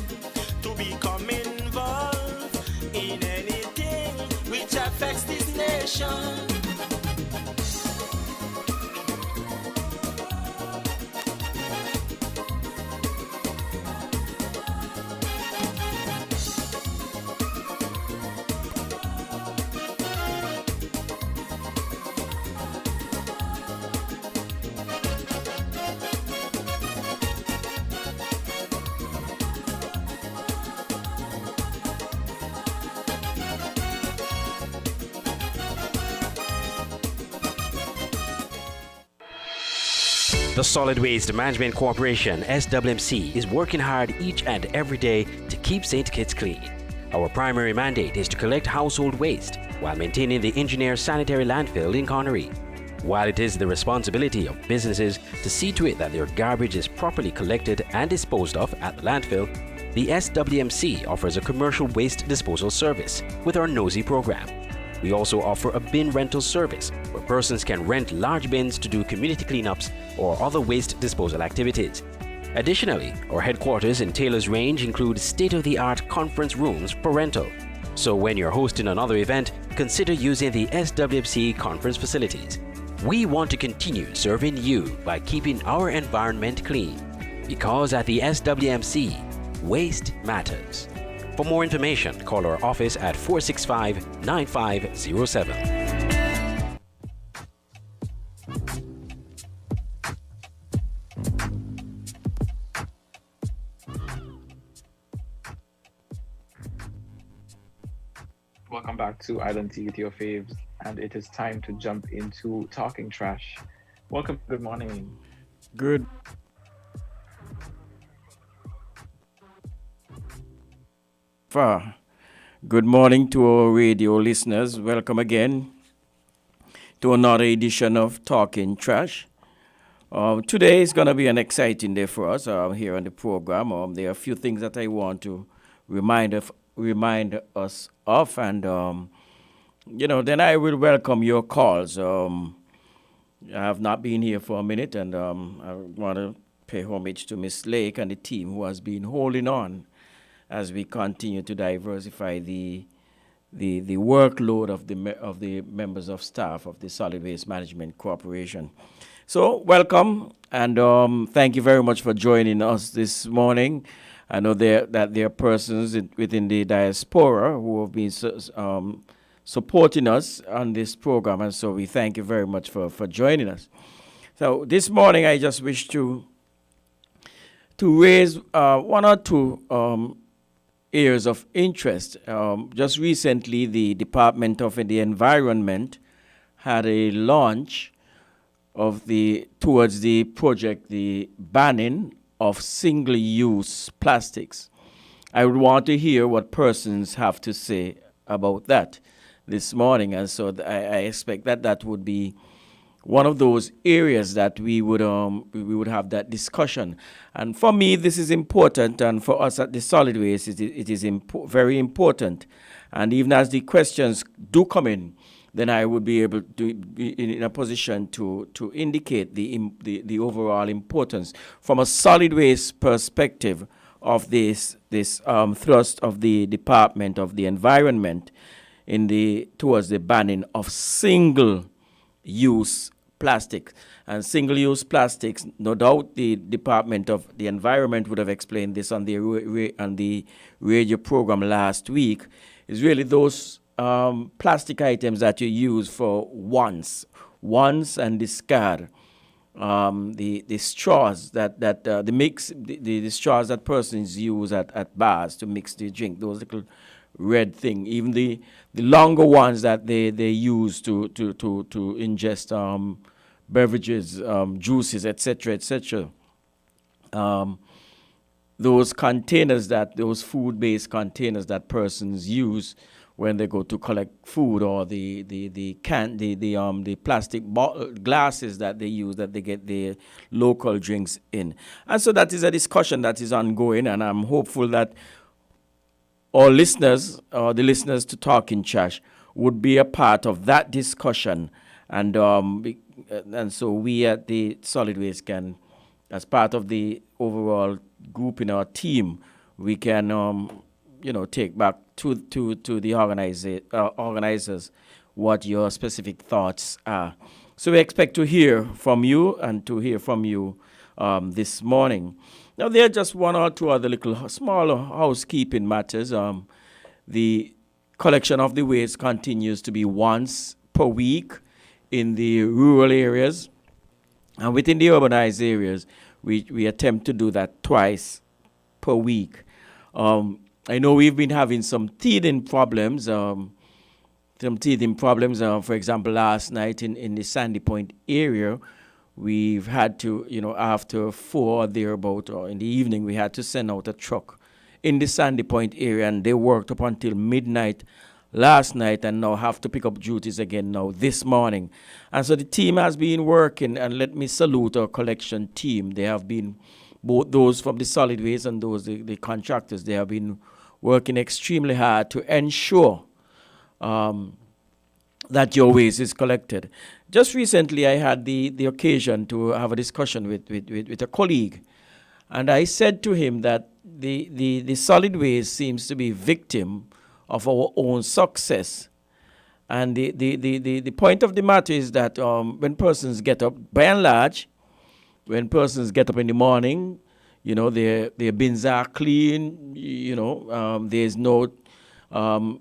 to become involved in anything which affects this nation. The Solid Waste Management Corporation, SWMC, is working hard each and every day to keep St Kitts clean. Our primary mandate is to collect household waste while maintaining the engineer sanitary landfill in Connery. While it is the responsibility of businesses to see to it that their garbage is properly collected and disposed of at the landfill, the SWMC offers a commercial waste disposal service with our NOSI program. We also offer a bin rental service where persons can rent large bins to do community cleanups or other waste disposal activities. Additionally, our headquarters in Taylor's Range include state-of-the-art conference rooms for rental. So when you're hosting another event, consider using the SWMC conference facilities. We want to continue serving you by keeping our environment clean, because at the SWMC, waste matters. For more information, call our office at 465-9507. Welcome back to Island Tea with your faves, and it is time to jump into Talking Trash. Welcome, good morning. Good. Good morning to our radio listeners. Welcome again to another edition of Talking Trash. Today is going to be an exciting day for us here on the program. There are a few things that I want to remind us of, and then I will welcome your calls. I have not been here for a minute, and I want to pay homage to Miss Lake and the team who has been holding on as we continue to diversify the workload of the members of staff of the Solid Waste Management Corporation. So welcome, and thank you very much for joining us this morning. I know there are persons within the diaspora who have been supporting us on this program, and so we thank you very much for joining us. So this morning I just wish to raise one or two areas of interest. Just recently, the Department of the Environment had a launch of towards the project, the banning of single-use plastics. I would want to hear what persons have to say about that this morning, and so I expect that would be one of those areas that we would have that discussion. And for me, this is important, and for us at the Solid Waste, it is very important. And even as the questions do come in, then I would be able to be in a position to indicate the overall importance from a solid waste perspective of this thrust of the Department of the Environment towards the banning of single-use plastics. And single-use plastics, no doubt the Department of the Environment would have explained this on the radio program last week, is really those plastic items that you use for once and discard. The straws the straws that persons use at bars to mix the drink, those little red thing, even the longer ones that they use to ingest beverages, juices, etc. Those containers those food-based containers that persons use when they go to collect food, or the plastic glasses that they use that they get their local drinks in. And so that is a discussion that is ongoing, and I'm hopeful that our listeners, or the listeners to Talking Trash, would be a part of that discussion. And so we at the Solid Waste can, as part of the overall group in our team, we can take back to the organizers what your specific thoughts are. So we expect to hear from you this morning. Now, there are just one or two other little smaller housekeeping matters. The collection of the waste continues to be once per week in the rural areas, and within the urbanized areas, we attempt to do that twice per week. I know we've been having some teething problems. For example, last night in the Sandy Point area, we've had to, after 4 or thereabout, or in the evening, we had to send out a truck in the Sandy Point area, and they worked up until midnight last night and now have to pick up duties again now this morning. And so the team has been working, and let me salute our collection team. They have been, both those from the solid waste and those, the contractors, they have been working extremely hard to ensure that your waste is collected. Just recently, I had the occasion to have a discussion with a colleague, and I said to him that the solid waste seems to be victim of our own success. And the point of the matter is that when persons get up, by and large, when persons get up in the morning, their bins are clean, there's no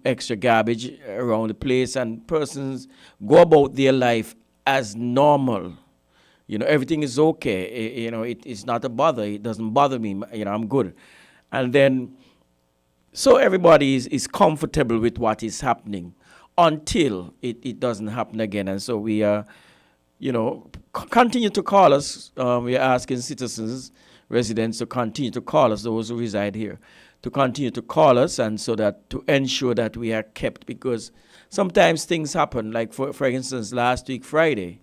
extra garbage around the place, and persons go about their life as normal. Everything is okay. It's not a bother. It doesn't bother me. I'm good. And then, so everybody is comfortable with what is happening until it doesn't happen again. And so we are, continue to call us. We are asking citizens, residents to continue to call us, those who reside here, to continue to call us, and so that to ensure that we are kept, because sometimes things happen. Like for instance, last week Friday,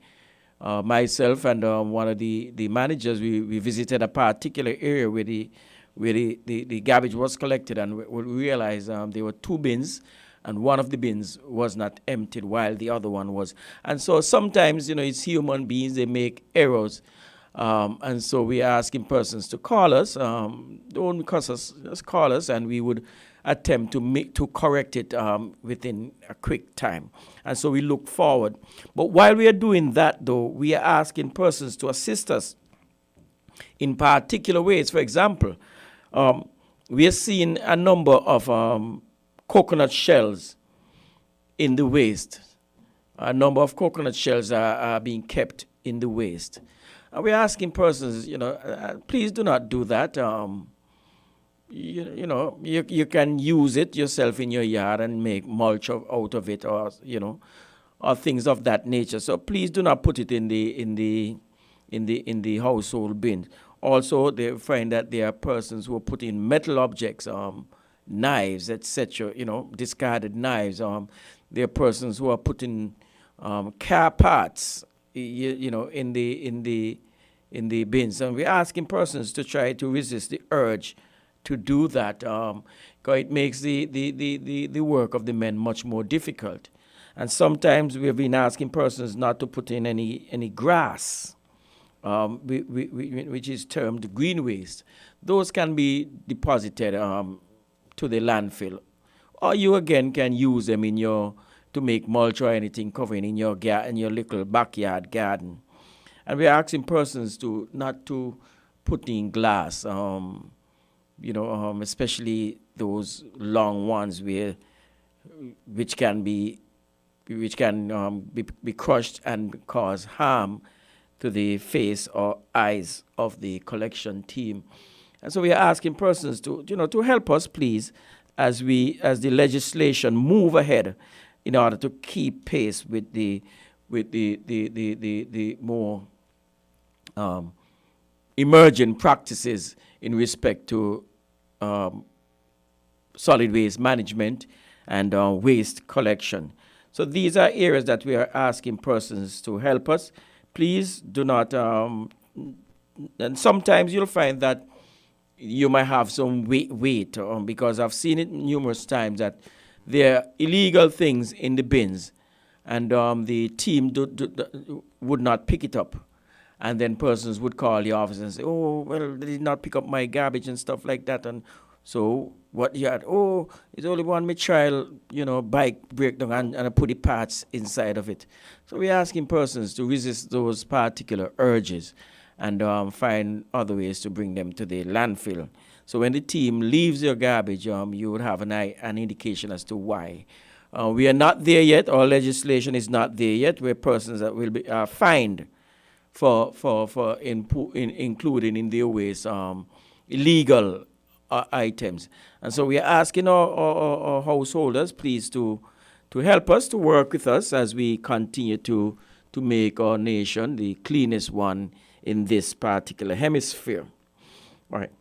myself and one of the managers, we visited a particular area where the garbage was collected, and we realized there were 2 bins, and one of the bins was not emptied while the other one was. And so sometimes, it's human beings, they make errors. And so we are asking persons to call us. Don't cuss us, just call us, and we would attempt to correct it within a quick time. And so we look forward. But while we are doing that, though, we are asking persons to assist us in particular ways. For example, we are seeing a number of coconut shells in the waste. A number of coconut shells are being kept in the waste. And we're asking persons, please do not do that. You can use it yourself in your yard and make mulch out of it, or things of that nature. So please do not put it in the household bin. Also, they find that there are persons who are putting metal objects, knives, etc. Discarded knives. There are persons who are putting car parts, in the bins, and we're asking persons to try to resist the urge to do that, because it makes the work of the men much more difficult. And sometimes we have been asking persons not to put in any grass, which is termed green waste. Those can be deposited to the landfill, or you again can use them to make mulch or anything covering in your little backyard garden. And we're asking persons not to put in glass, especially those long ones which can be crushed and cause harm to the face or eyes of the collection team. And so we are asking persons to help us, please, as the legislation move ahead in order to keep pace with the more emerging practices in respect to solid waste management and waste collection. So these are areas that we are asking persons to help us. Please do not, and sometimes you'll find that you might have some weight because I've seen it numerous times that there are illegal things in the bins, and the team would not pick it up. And then persons would call the office and say, oh, well, they did not pick up my garbage and stuff like that. And so what you had, it's only one my child, bike breakdown and I put the parts inside of it. So we're asking persons to resist those particular urges and find other ways to bring them to the landfill. So when the team leaves your garbage, you would have an indication as to why. We are not there yet. Our legislation is not there yet, where persons that will be fined for including in their waste illegal items. And so we are asking our householders, please, to help us, to work with us as we continue to make our nation the cleanest one in this particular hemisphere. All right.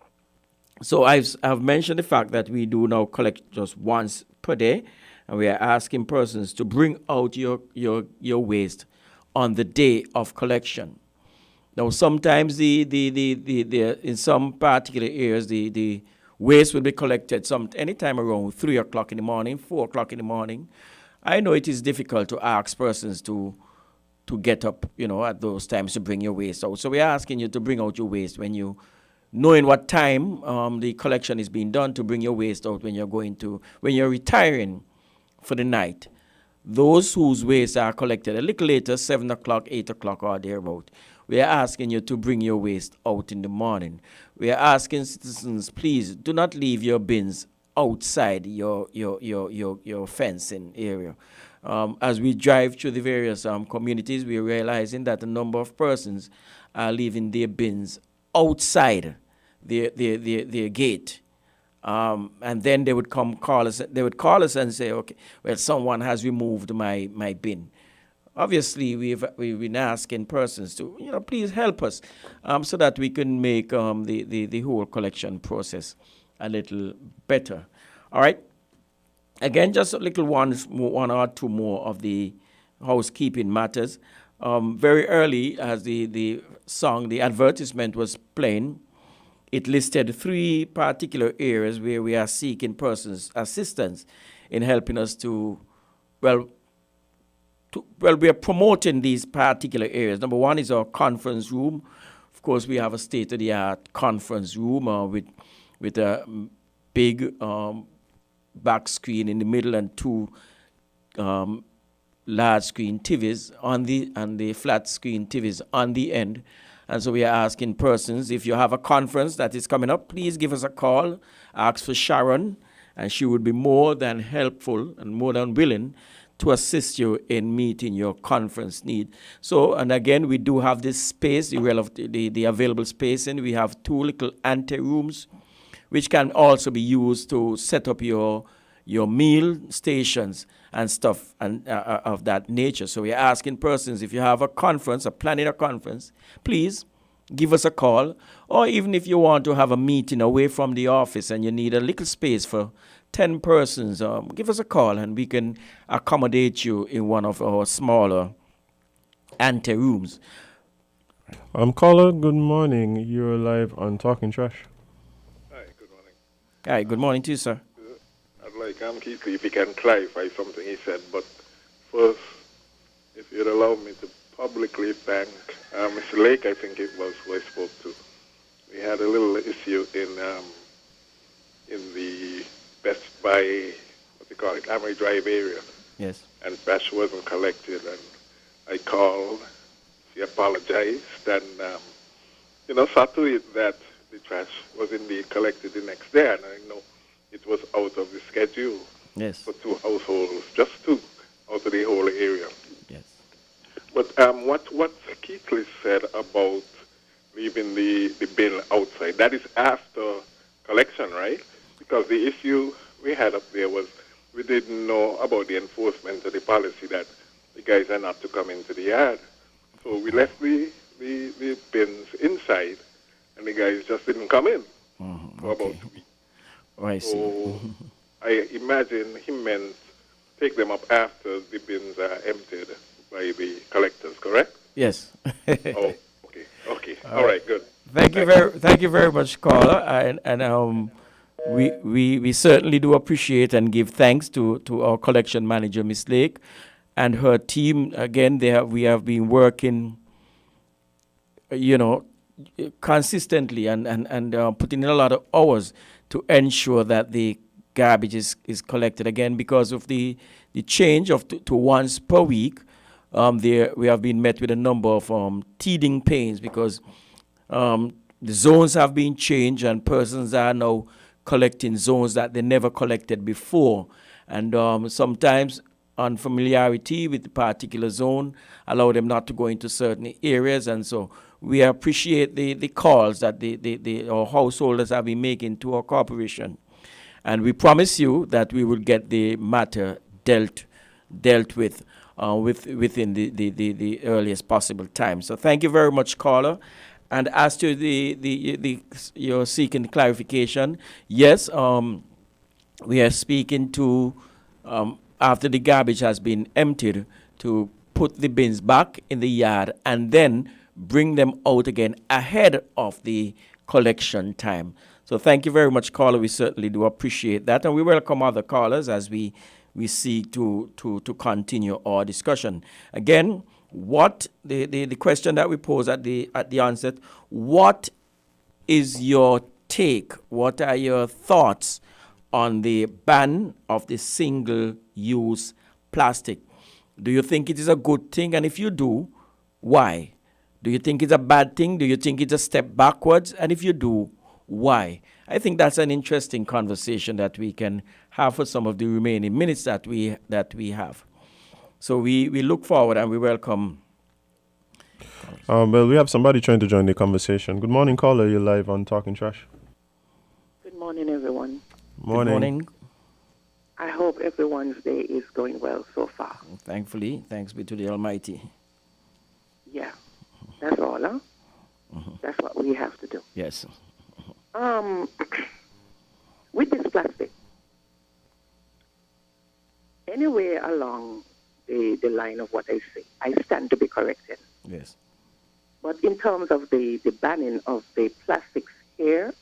So I've mentioned the fact that we do now collect just once per day, and we are asking persons to bring out your waste on the day of collection. Now, sometimes in some particular areas, the waste will be collected anytime around 3 o'clock in the morning, 4 o'clock in the morning. I know it is difficult to ask persons to get up, at those times to bring your waste out. So we're asking you to bring out your waste when you, knowing what time the collection is being done, to bring your waste out when you're retiring for the night. Those whose waste are collected a little later, 7 o'clock, 8 o'clock, or thereabout, we are asking you to bring your waste out in the morning. We are asking citizens, please, do not leave your bins outside your fencing area. As we drive through the various communities, we are realizing that a number of persons are leaving their bins outside their gate. And then they would call us and say, okay, well, someone has removed my bin. Obviously, we've been asking persons to, please help us so that we can make the whole collection process a little better. All right. Again, just a little one or two more of the housekeeping matters. Very early, as the advertisement was playing, it listed 3 particular areas where we are seeking persons' assistance in helping us we are promoting these particular areas. Number 1 is our conference room. Of course, we have a state-of-the-art conference room with a big back screen in the middle and 2 large screen TVs and the flat screen TVs on the end. And so we are asking persons, if you have a conference that is coming up, please give us a call, ask for Sharon, and she would be more than helpful and more than willing to assist you in meeting your conference need. So, and again, we do have this space, the available space, and we have 2 little ante rooms, which can also be used to set up your meal stations and stuff and of that nature. So we're asking persons, if you have a conference, or planning a conference, please give us a call. Or even if you want to have a meeting away from the office and you need a little space for 10 persons, give us a call and we can accommodate you in one of our smaller ante rooms. Caller, good morning. You're live on Talking Trash. Hi, good morning. Hi, good morning to you, sir. I'd like Keith, if you can clarify something he said, but first, if you'd allow me to publicly thank Mr. Lake, I think it was who I spoke to. We had a little issue in the Best Buy, what they call it, Amory Drive area. Yes. And trash wasn't collected, and I called. She apologized, and saw to it that the trash was indeed collected the next day, and I know it was out of the schedule. Yes. For 2 households, just 2 out of the whole area. Yes. But what Keithley said about leaving the bin outside, that is after collection, right? Because the issue we had up there was we didn't know about the enforcement of the policy that the guys are not to come into the yard. So we left the bins inside, and the guys just didn't come in for about 2 weeks. Oh, I see. So I imagine he meant take them up after the bins are emptied by the collectors, correct? Yes. Oh, okay. All right, good. Thank you very much, caller. And we certainly do appreciate and give thanks to our collection manager, Miss Lake, and her team. Again, we have been working, consistently and putting in a lot of hours to ensure that the garbage is collected. Again, because of the change to once per week, we have been met with a number of teething pains because the zones have been changed and persons are now collecting zones that they never collected before. And sometimes unfamiliarity with the particular zone allow them not to go into certain areas. And so we appreciate the calls that our householders have been making to our corporation. And we promise you that we will get the matter dealt with within the earliest possible time. So thank you very much, caller. And as to you're seeking clarification, yes, we are speaking to after the garbage has been emptied to put the bins back in the yard and then bring them out again ahead of the collection time. So thank you very much, caller. We certainly do appreciate that, and we welcome other callers as we seek to continue our discussion. Again, what the question that we pose at the onset, what is your take? What are your thoughts on the ban of the single-use plastic? Do you think it is a good thing? And if you do, why? Do you think it's a bad thing? Do you think it's a step backwards? And if you do, why? I think that's an interesting conversation that we can have for some of the remaining minutes that we have. So we look forward and we welcome. Well, we have somebody trying to join the conversation. Good morning, caller. You're live on Talking Trash. Good morning, everyone. Morning. Good morning. I hope everyone's day is going well so far. Thankfully, thanks be to the Almighty. Yeah, that's all, huh? Mm-hmm. That's what we have to do. Yes. With this plastic, anywhere along the line of what I say, I stand to be corrected. Yes. But in terms of the banning of the plastics here,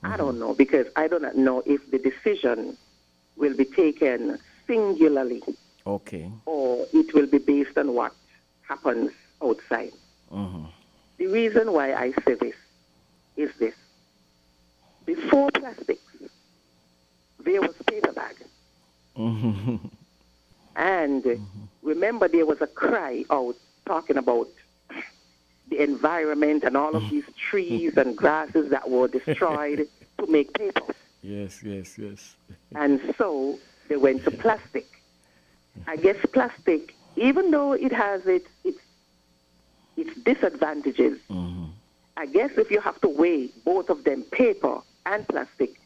I don't know, because I do not know if the decision will be taken singularly. Okay. Or it will be based on what happens outside. Mm-hmm. The reason why I say this is this. Before plastics, there was paper bag. Mm-hmm. And remember, there was a cry out talking about the environment and all of these trees and grasses that were destroyed to make paper. Yes. And so they went to plastic. I guess plastic, even though it has its disadvantages, I guess if you have to weigh both of them, paper and plastic,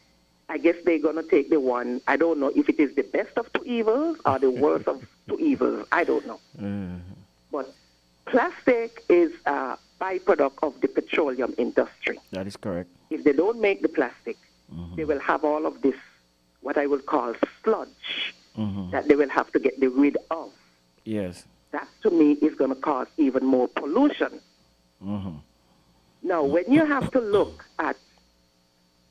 I guess they're going to take the one, I don't know if it is the best of two evils or the worst of two evils, I don't know. But plastic is a byproduct of the petroleum industry. That is correct. If they don't make the plastic, they will have all of this, what I would call sludge, that they will have to get rid of. Yes. that to me is going to cause even more pollution. Mm-hmm. Now, when you have to look at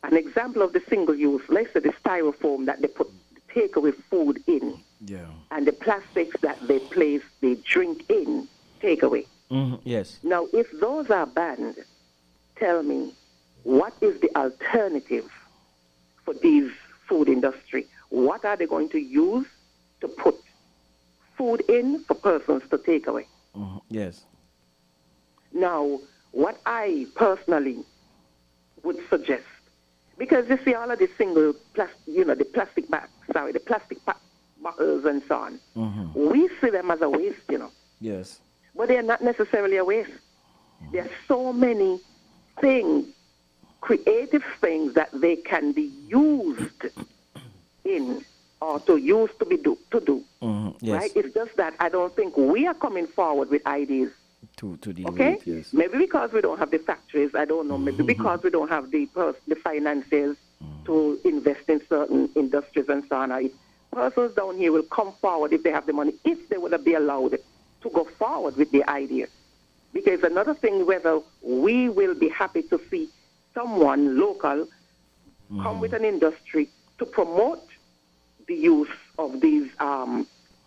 an example of the single use, let's say the styrofoam that they put the takeaway food in, Yeah. and the plastics that they place the drink in, takeaway. Mm-hmm. Yes. Now, if those are banned, tell me, what is the alternative for these food industry? What are they going to use to put food in for persons to take away? Mm-hmm. Yes. Now, what I personally would suggest, because you see all of the single the plastic bags, the plastic bottles and so on, we see them as a waste, Yes. but they are not necessarily a waste. There are so many things, creative things that they can be used in or to use to do. Yes. Right? It's just that I don't think we are coming forward with ideas. To deal Okay? with, yes. Maybe because we don't have the factories, I don't know. Maybe because we don't have the finances to invest in certain industries and so on. Persons down here will come forward if they have the money, if they would be allowed to go forward with the idea. Because another thing, whether we will be happy to see someone local come with an industry to promote the use of these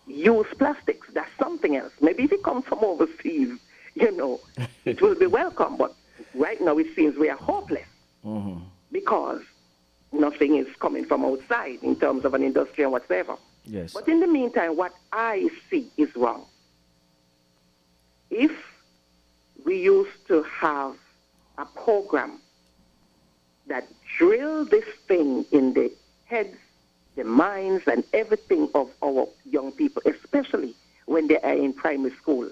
used plastics. That's something else. Maybe if it comes from overseas, it will be welcome. But right now it seems we are hopeless because nothing is coming from outside in terms of an industry and whatsoever. Yes. But in the meantime, what I see is wrong. If we used to have a program that drilled this thing in the heads, the minds, and everything of our young people, especially when they are in primary school,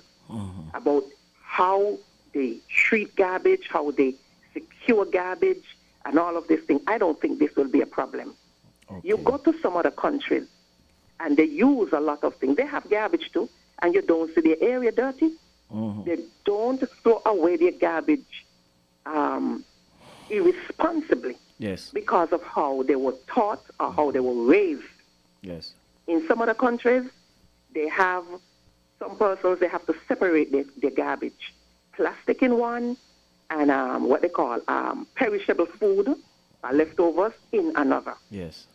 about how they treat garbage, how they secure garbage, and all of this thing, I don't think this will be a problem. Okay. You go to some other countries, and they use a lot of things. They have garbage too, and you don't see their area dirty. They don't throw away their garbage irresponsibly. Yes. Because of how they were taught or how they were raised. Yes. In some other countries, they have some persons, they have to separate their garbage. Plastic in one and what they call perishable food or leftovers in another. Yes.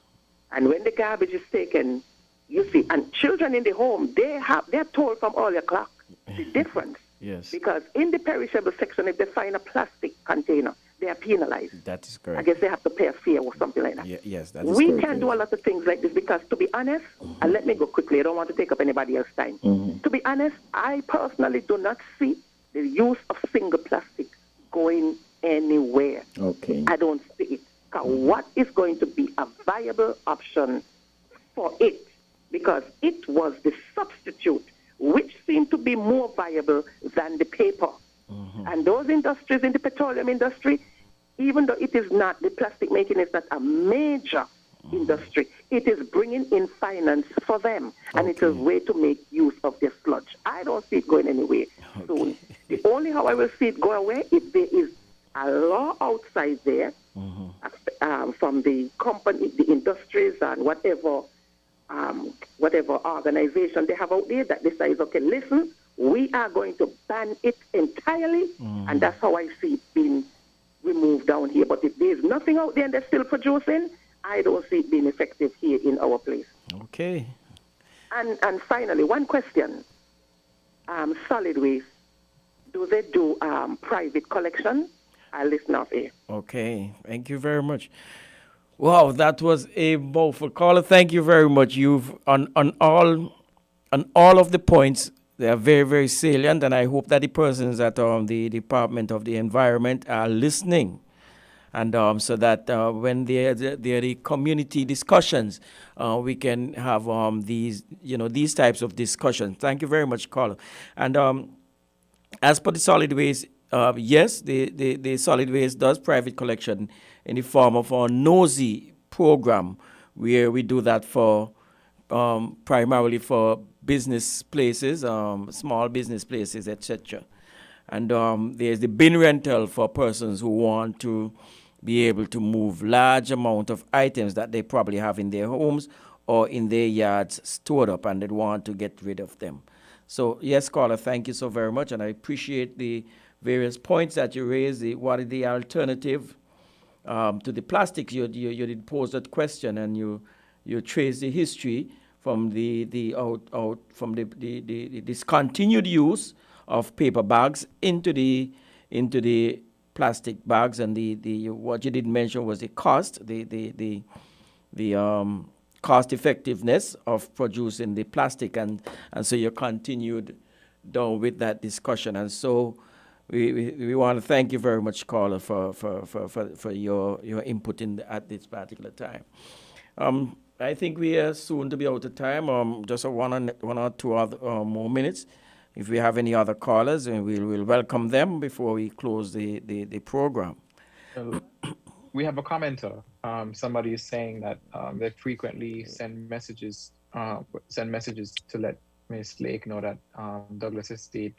And when the garbage is taken, you see, and children in the home, they're told from early o'clock the difference. Yes. Because in the perishable section, if they find a plastic container, they are penalized. That is I correct. guess they have to pay a fee or something like that. Yes, that is We correct. can do a lot of things like this because, to be honest, and let me go quickly, I don't want to take up anybody else's time. To be honest, I personally do not see the use of single plastic going anywhere. Okay. I don't see it. 'Cause what is going to be a viable option for it? Because it was the substitute which seemed to be more viable than the paper. And those industries in the petroleum industry, even though it is not, the plastic making is not a major industry, it is bringing in finance for them. And it's a way to make use of their sludge. I don't see it going anywhere soon. The only how I will see it go away if there is a law outside there from the company, the industries, and whatever organization they have out there that decides, okay, listen, we are going to ban it entirely, and that's how I see it being removed down here. But if there's nothing out there and they're still producing, I don't see it being effective here in our place. Okay. And finally, one question. Solid waste, do they do private collection? I'll listen off here. Okay. Thank you very much. Wow, that was a mouthful. Caller, thank you very much. You've on all of the points. They are very, very salient, and I hope that the persons at the Department of the Environment are listening, and so that when they're the community discussions, we can have these types of discussions. Thank you very much, caller. And as per the solid waste, yes, the solid waste does private collection in the form of our NOSI program, where we do that for primarily for business places, small business places, etc. And there's the bin rental for persons who want to be able to move large amount of items that they probably have in their homes or in their yards stored up, and they want to get rid of them. So, yes, caller, thank you so very much, and I appreciate the various points that you raised. What is the alternative to the plastics? You did pose that question, and you trace the history from the discontinued use of paper bags into the plastic bags, and the what you didn't mention was the cost, the cost effectiveness of producing the plastic, and so you continued down with that discussion. And so we want to thank you very much, caller, for your input at this particular time. I think we are soon to be out of time. Just one or two other more minutes. If we have any other callers, and we'll welcome them before we close the program. We have a commenter. Somebody is saying that they frequently send messages to let Miss Lake know that Douglas Estate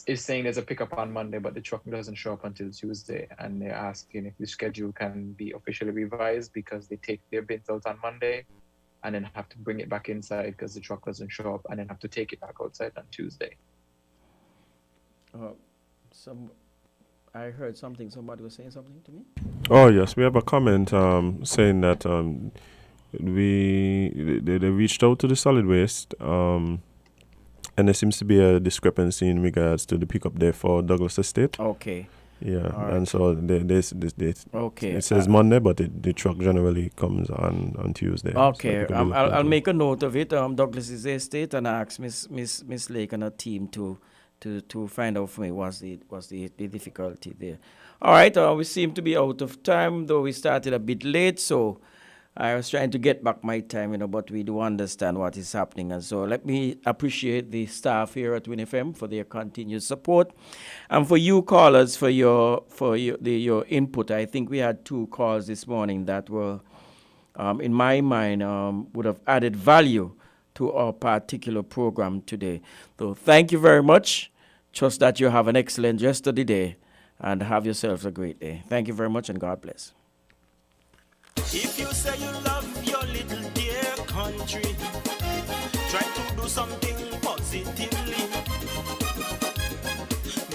is saying there's a pickup on Monday, but the truck doesn't show up until Tuesday, and they're asking if the schedule can be officially revised because they take their bins out on Monday and then have to bring it back inside because the truck doesn't show up, and then have to take it back outside on Tuesday. I heard something. Somebody was saying something to me. Oh yes, we have a comment saying that they reached out to the solid waste, and there seems to be a discrepancy in regards to the pickup there for Douglas Estate. Okay. Yeah, right. And so okay. It says Monday, but the truck generally comes on Tuesday. Okay, So I'll make a note of it. Douglas Estate, and I ask Miss Lake and her team to find out for me what's the difficulty there. All right, we seem to be out of time, though we started a bit late, so I was trying to get back my time, but we do understand what is happening. And so let me appreciate the staff here at WINN FM for their continued support, and for you callers for your input. I think we had 2 calls this morning that were, in my mind, would have added value to our particular program today. So thank you very much. Trust that you have an excellent rest of the day, and have yourselves a great day. Thank you very much, and God bless. If you say you love your little dear country, try to do something positively.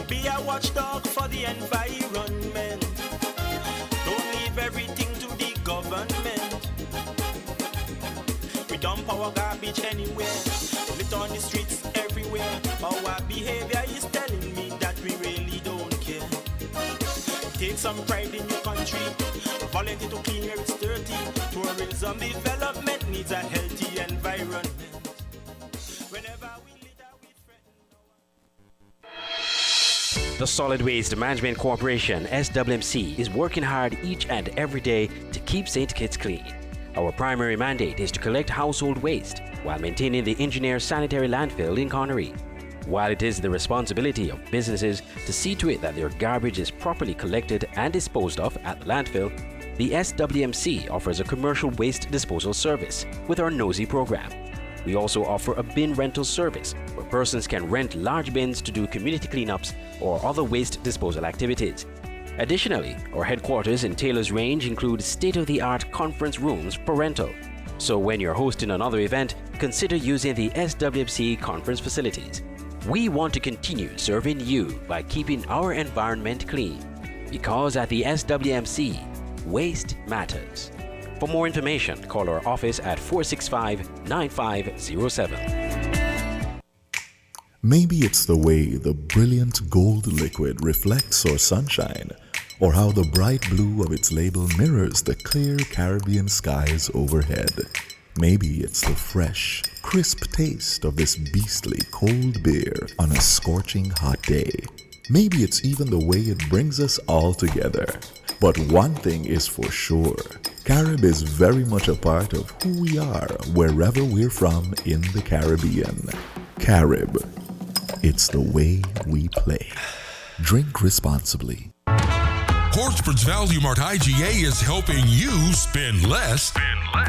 Be a watchdog for the environment. Don't leave everything to the government. We dump our garbage anywhere, lit on the streets everywhere. Our behavior is telling me that we really don't care. Take some pride in your country. Volunteer to clean where it's dirty. Tourism development needs a healthy environment. Whenever we litter, we threaten. The Solid Waste Management Corporation, SWMC, is working hard each and every day to keep St. Kitts clean. Our primary mandate is to collect household waste while maintaining the engineered sanitary landfill in Connery. While it is the responsibility of businesses to see to it that their garbage is properly collected and disposed of at the landfill, the SWMC offers a commercial waste disposal service with our Nosy program. We also offer a bin rental service where persons can rent large bins to do community cleanups or other waste disposal activities. Additionally, our headquarters in Taylor's Range include state-of-the-art conference rooms for rental. So when you're hosting another event, consider using the SWMC conference facilities. We want to continue serving you by keeping our environment clean, because at the SWMC, waste matters. For more information, call our office at 465-9507. Maybe it's the way the brilliant gold liquid reflects our sunshine, or how the bright blue of its label mirrors the clear Caribbean skies overhead. Maybe it's the fresh, crisp taste of this beastly cold beer on a scorching hot day. Maybe it's even the way it brings us all together. But one thing is for sure, Carib is very much a part of who we are wherever we're from in the Caribbean. Carib, it's the way we play. Drink responsibly. Fordspurt's Value Mart IGA is helping you spend less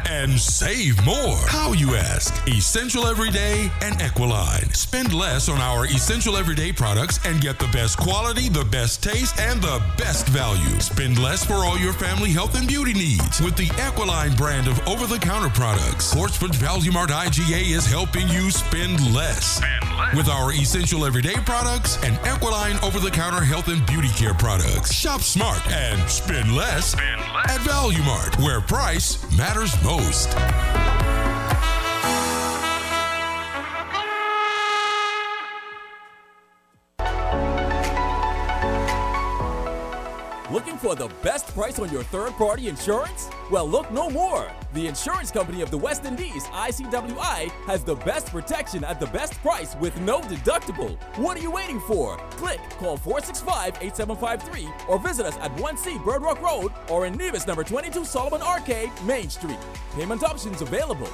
and save more. How, you ask? Essential Everyday and Equiline. Spend less on our Essential Everyday products and get the best quality, the best taste, and the best value. Spend less for all your family health and beauty needs with the Equiline brand of over-the-counter products. Fordspurt's Value Mart IGA is helping you spend less with our Essential Everyday products and Equiline over-the-counter health and beauty care products. Shop smart and spend less at Value Mart, where price matters most. Looking for the best price on your third-party insurance? Well, look no more. The insurance company of the West Indies, ICWI, has the best protection at the best price with no deductible. What are you waiting for? Click, call 465-8753 or visit us at 1C Bird Rock Road or in Nevis number 22 Solomon Arcade, Main Street. Payment options available.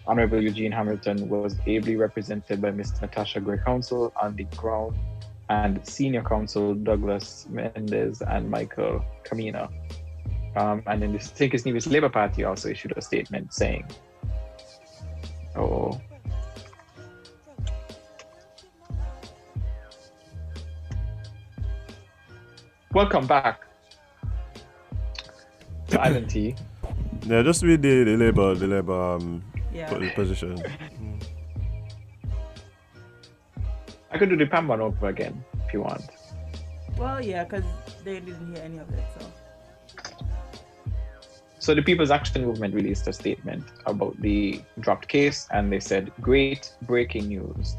Honorable Eugene Hamilton was ably represented by Ms. Natasha Gray Counsel on the ground and Senior Counsel Douglas Mendez and Michael Camina. And then the St Kitts and Nevis Labour Party also issued a statement saying, welcome back to Island T. Yeah, just read the Labour position. I could do the PAM one over again if you want. Well, yeah, because they didn't hear any of it, so. So the People's Action Movement released a statement about the dropped case, and they said, great breaking news.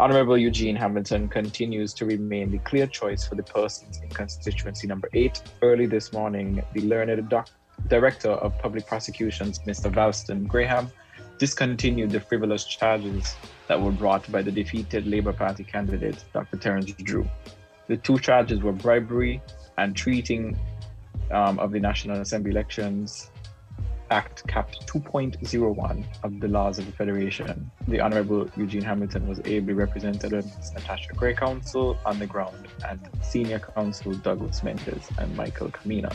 Honorable Eugene Hamilton continues to remain the clear choice for the persons in constituency number 8. Early this morning, the learned Director of Public Prosecutions, Mr. Valston Graham, discontinued the frivolous charges that were brought by the defeated Labour Party candidate, Dr. Terence Drew. The two charges were bribery and treating of the National Assembly Elections Act Capt 2.01 of the laws of the Federation. The Honorable Eugene Hamilton was ably represented by Ms. Natasha Gray Counsel on the ground and Senior Counsel Douglas Mendez and Michael Camina.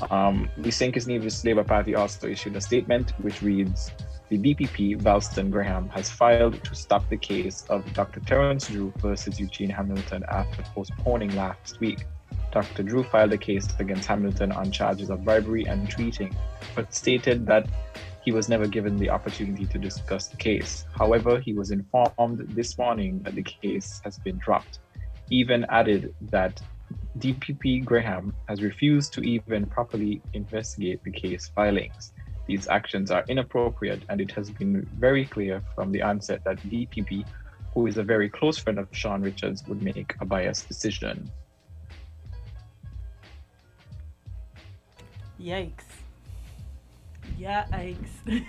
The St Kitts and Nevis Labour Party also issued a statement which reads, the DPP, Valston Graham, has filed to stop the case of Dr. Terence Drew versus Eugene Hamilton after postponing last week. Dr. Drew filed a case against Hamilton on charges of bribery and tweeting, but stated that he was never given the opportunity to discuss the case. However, he was informed this morning that the case has been dropped. He even added that DPP Graham has refused to even properly investigate the case filings. These actions are inappropriate, and it has been very clear from the onset that DPP, who is a very close friend of Sean Richards, would make a biased decision. Yikes. Yikes.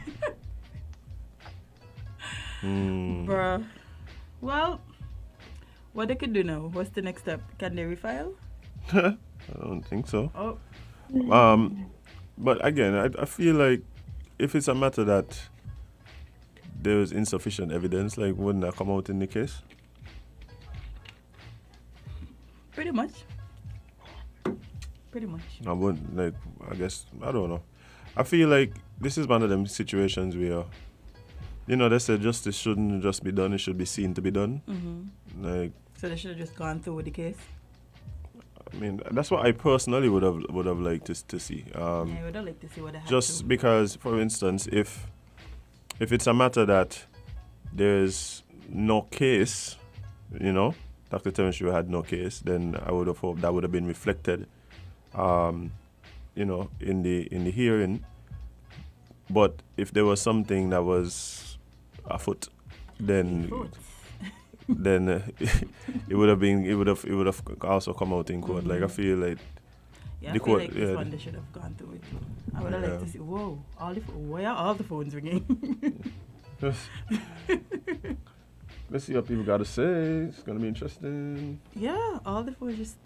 Bruh. Well, what they could do now? What's the next step? Can they refile? I don't think so. Oh. But again, I feel like if it's a matter that there is insufficient evidence, like, wouldn't that come out in the case? Pretty much. I wouldn't, like, I guess, I don't know. I feel like this is one of them situations where, you know, they say justice shouldn't just be done, it should be seen to be done. Mm-hmm. Like, so they should have just gone through with the case? I mean, that's what I personally would have liked to see. Yeah, I would have liked to see what they had just to. Because, for instance, if it's a matter that there's no case, you know, Dr. Terence had no case, then I would have hoped that would have been reflected, you know, in the hearing. But if there was something that was afoot, then it would have also come out in court. Mm-hmm. Like, I feel like the court, like this one they should have gone through it. I would have liked to see. Whoa! Why are all the phones ringing? Let's see what people got to say. It's gonna be interesting. Yeah, all the phones just.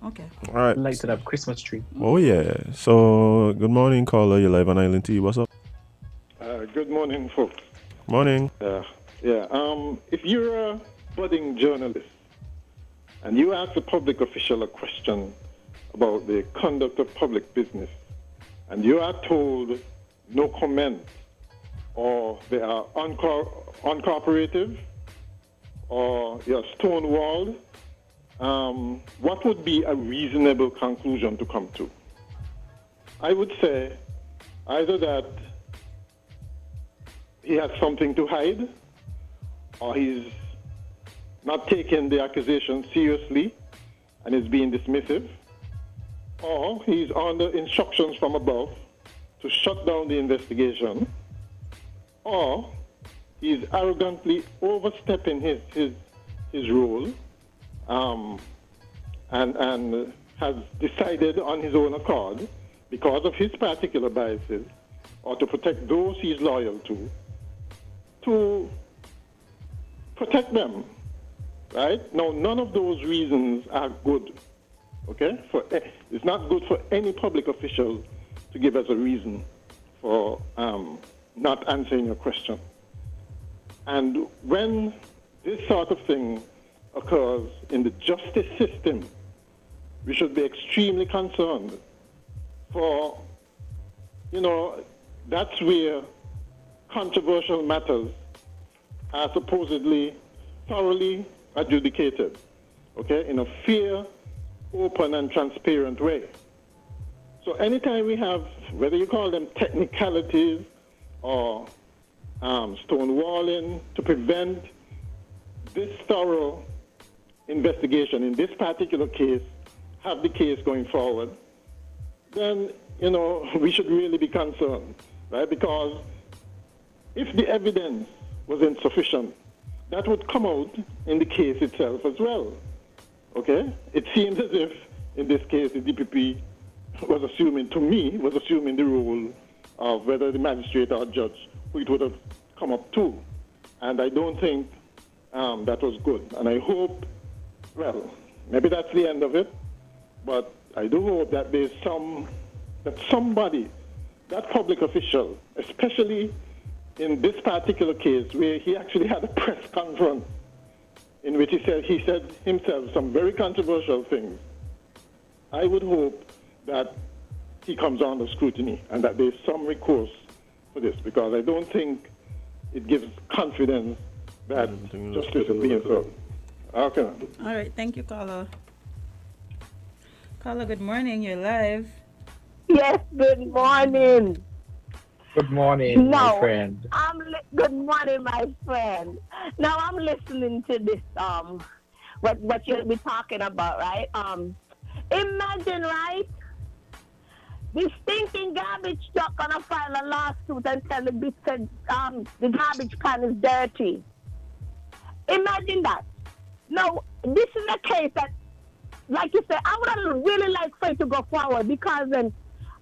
Okay. All right. Lighted up Christmas tree. Oh yeah. So good morning, caller. You're live on Island T. What's up? Good morning, folks. Morning. Yeah. If you're a budding journalist and you ask a public official a question about the conduct of public business, and you are told no comment, or they are uncooperative, or you're stonewalled, what would be a reasonable conclusion to come to? I would say either that he has something to hide, or he's not taking the accusation seriously and is being dismissive, or he's under instructions from above to shut down the investigation, or he's arrogantly overstepping his role and has decided on his own accord, because of his particular biases, or to protect those he's loyal to protect them, right? Now, none of those reasons are good, okay? It's not good for any public official to give us a reason for not answering your question. And when this sort of thing occurs in the justice system, we should be extremely concerned for, you know, that's where controversial matters are supposedly thoroughly adjudicated, okay, in a fair, open, and transparent way. So anytime we have, whether you call them technicalities or stonewalling to prevent this thorough investigation in this particular case, have the case going forward, then, you know, we should really be concerned, right? Because if the evidence was insufficient, that would come out in the case itself as well, okay? It seems as if, in this case, the DPP was assuming the role of whether the magistrate or judge who it would have come up to. And I don't think that was good. And I hope, well, maybe that's the end of it, but I do hope that there's somebody, that public official, especially in this particular case where he actually had a press conference in which he said himself some very controversial things. I would hope that he comes under scrutiny and that there's some recourse for this, because I don't think it gives confidence that justice is being served. Okay. All right, thank you, caller. Caller, good morning. You're live. Yes, good morning. Good morning, my friend. Good morning, my friend. Now I'm listening to this what you'll be talking about, right? Imagine, right? This stinking garbage truck gonna file a lawsuit and tell the garbage can is dirty. Imagine that. No, this is a case that, like you said, I would have really liked for it to go forward, because then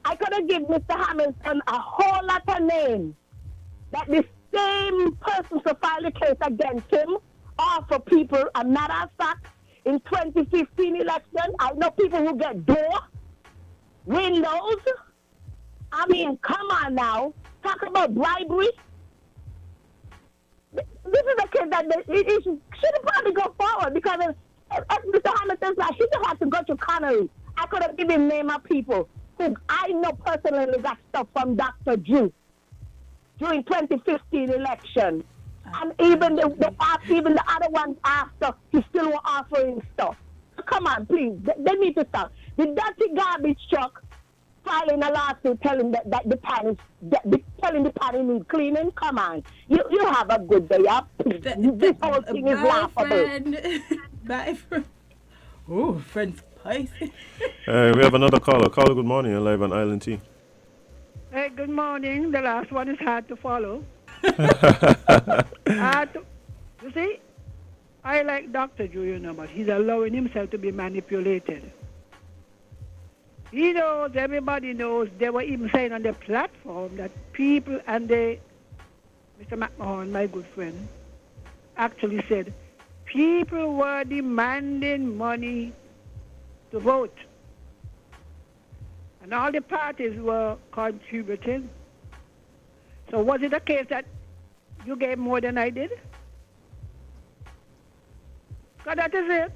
I could have given Mr. Hamilton a whole lot of names that the same person to file a case against him or for people. A matter of fact, in 2015 election, I know people who get door, windows. I mean, come on now. Talk about bribery. This is a case that it should probably go forward, because if Mr. Hamilton's like, he just has to go to Connery. I could have given him name of people who I know personally got stuff from Dr. Drew during 2015 election. And even the other ones after, he still was offering stuff. So come on, please. They need to stop. The dirty garbage truck filing a lawsuit telling that the pan needs cleaning. Come on. You have a good day up. This whole thing is laughable. Bye, friend. Oh, friend spicy. We have another caller. Caller, good morning. You're live on Island T. Hey, good morning. The last one is hard to follow. You see, I like Dr. Drew, but he's allowing himself to be manipulated. He knows, everybody knows, they were even saying on the platform that people, and Mr. McMahon, my good friend, actually said, people were demanding money to vote. And all the parties were contributing. So was it a case that you gave more than I did? Because that is it.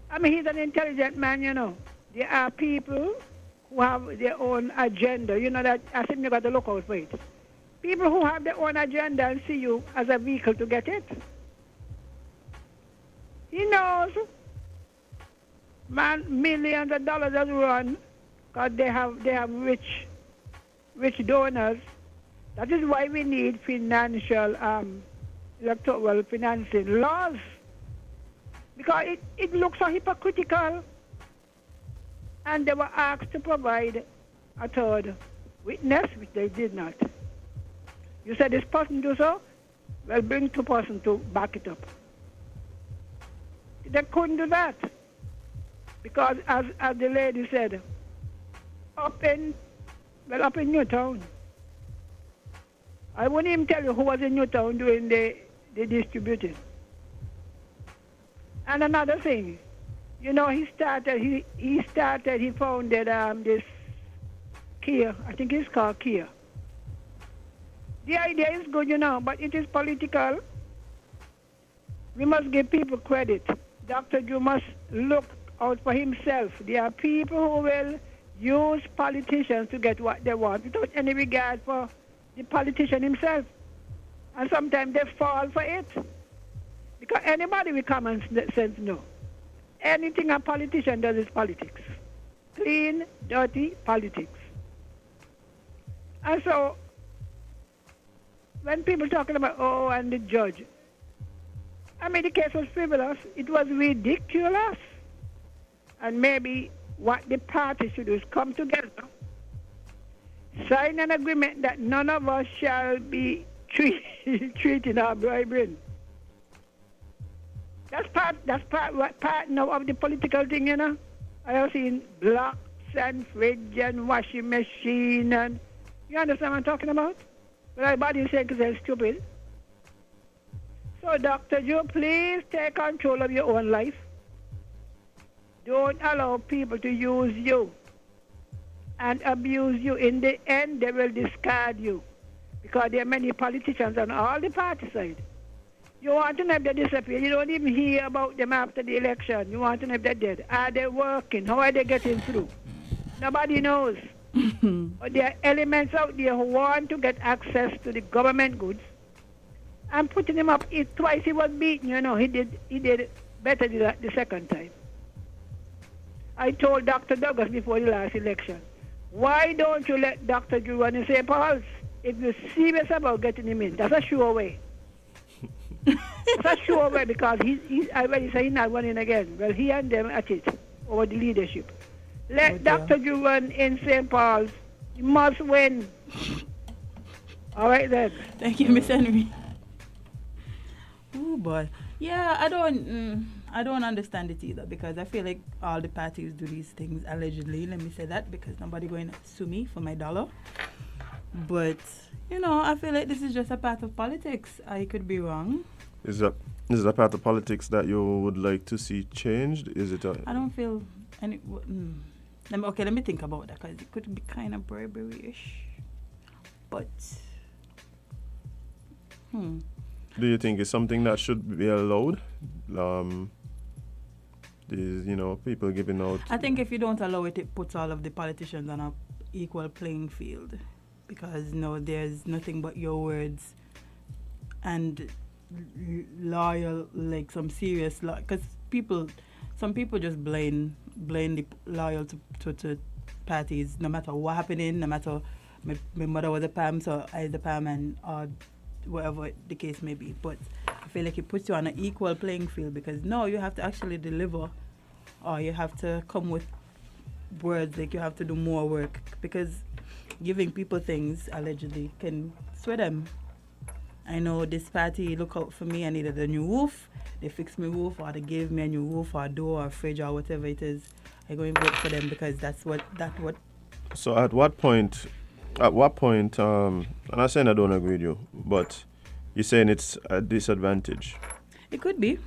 I mean, he's an intelligent man, There are people who have their own agenda. That I think you got to look out for it. People who have their own agenda and see you as a vehicle to get it. He knows, man, millions of dollars has run because they have rich donors. That is why we need financial electoral financing laws, because it looks so hypocritical. And they were asked to provide a third witness, which they did not. You said this person do so? Well, bring two persons to back it up. They couldn't do that. Because as the lady said, up in Newtown, I wouldn't even tell you who was in Newtown doing the distributing. And another thing, he founded this Kia. I think it's called Kia. The idea is good, but it is political. We must give people credit. Dr. Drew must look out for himself. There are people who will use politicians to get what they want without any regard for the politician himself. And sometimes they fall for it. Because anybody with common sense knows. Anything a politician does is politics. Clean, dirty politics. And so, when people talking about, and the judge, I mean, the case was frivolous. It was ridiculous. And maybe what the parties should do is come together, sign an agreement that none of us shall be treating our brethren. That's part now of the political thing, I have seen blocks and fridge and washing machine, and you understand what I'm talking about? But everybody is saying because they're stupid. So, Dr. Joe, please take control of your own life. Don't allow people to use you and abuse you. In the end, they will discard you because there are many politicians on all the party side. You want to know if they disappear. You don't even hear about them after the election. You want to know if they're dead. Are they working? How are they getting through? Nobody knows. But there are elements out there who want to get access to the government goods. I'm putting him up. Twice he was beaten, you know. He did better the second time. I told Dr. Douglas before the last election, why don't you let Dr. Drew run in St. Paul's? If you're serious about getting him in, that's a sure way. That's a sure way because I already said he's not running again. Well, he and them at it over the leadership. Let Dr. Drew run in St. Paul's. He must win. All right then. Thank you, Miss Henry. Oh boy. Yeah, I don't understand it either because I feel like all the parties do these things allegedly. Let me say that because nobody going to sue me for my dollar. But you know, I feel like this is just a part of politics. I could be wrong. Is that a part of politics that you would like to see changed? Is it? I don't feel any. Let me think about that because it could be kind of bribery-ish. But. Do you think it's something that should be allowed? These, people giving out. I think if you don't allow it, it puts all of the politicians on a equal playing field, because there's nothing but your words and loyal, like some serious, because some people just blindly loyal to parties, no matter what happening, no matter my mother was a Pam, so I was a Pam, and whatever the case may be. But I feel like it puts you on an equal playing field because you have to actually deliver, or you have to come with words, like you have to do more work, because giving people things allegedly can sway them. I know this party, look out for me, I needed a new roof, they fixed me roof, or they gave me a new roof or a door or a fridge or whatever it is. I go and vote for them because that's what. So at what point, and I'm saying I don't agree with you, but you're saying it's a disadvantage. It could be.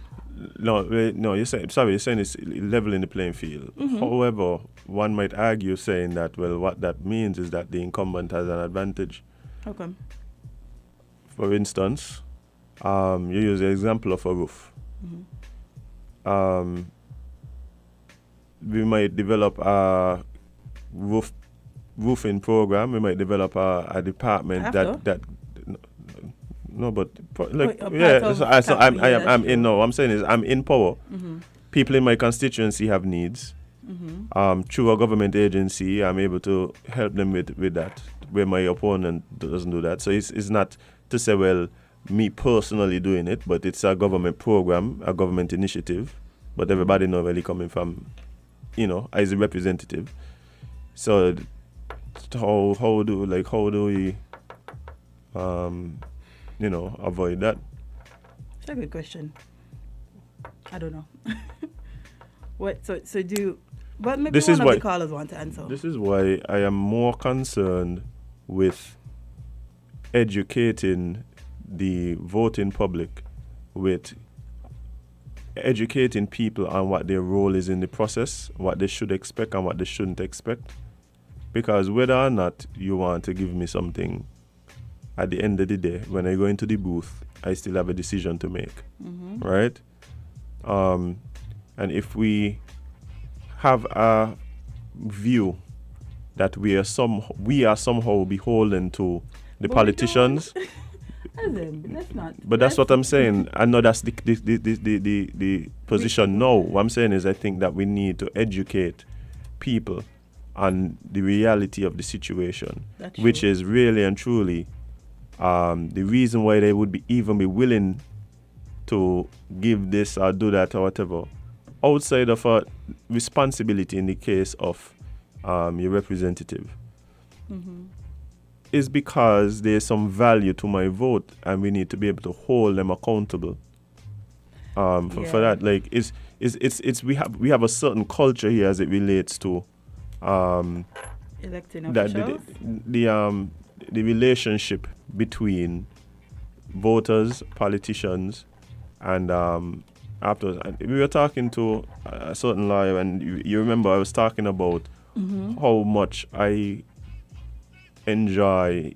No, you're saying it's leveling the playing field. Mm-hmm. However, one might argue saying that, well, what that means is that the incumbent has an advantage. How come? For instance, you use the example of a roof. Mm-hmm. We might develop a roofing program. We might develop a department that no, but like I'm in. No, I'm saying is I'm in power. Mm-hmm. People in my constituency have needs. Mm-hmm. Through a government agency, I'm able to help them with that, where my opponent doesn't do that. So it's not to say, well, me personally doing it, but it's a government program, a government initiative. But everybody know really coming from, as a representative. So how do we avoid that? It's a good question. I don't know. What? So do you? But maybe one of the callers want to answer. This is why I am more concerned with educating the voting public, with educating people on what their role is in the process, what they should expect and what they shouldn't expect. Because whether or not you want to give me something, at the end of the day, when I go into the booth, I still have a decision to make, right? And if we have a view that we are somehow beholden to the politicians. That's not. But that's what I'm saying. I know that's the position now. What I'm saying is I think that we need to educate people on the reality of the situation, which is really and truly the reason why they would even be willing to give this or do that or whatever, outside of a responsibility in the case of your representative, is because there's some value to my vote, and we need to be able to hold them accountable for that. Like it's we have a certain culture here as it relates to electing officials. The relationship between voters, politicians, and afterwards. And we were talking to a certain lawyer, and you remember I was talking about how much I enjoy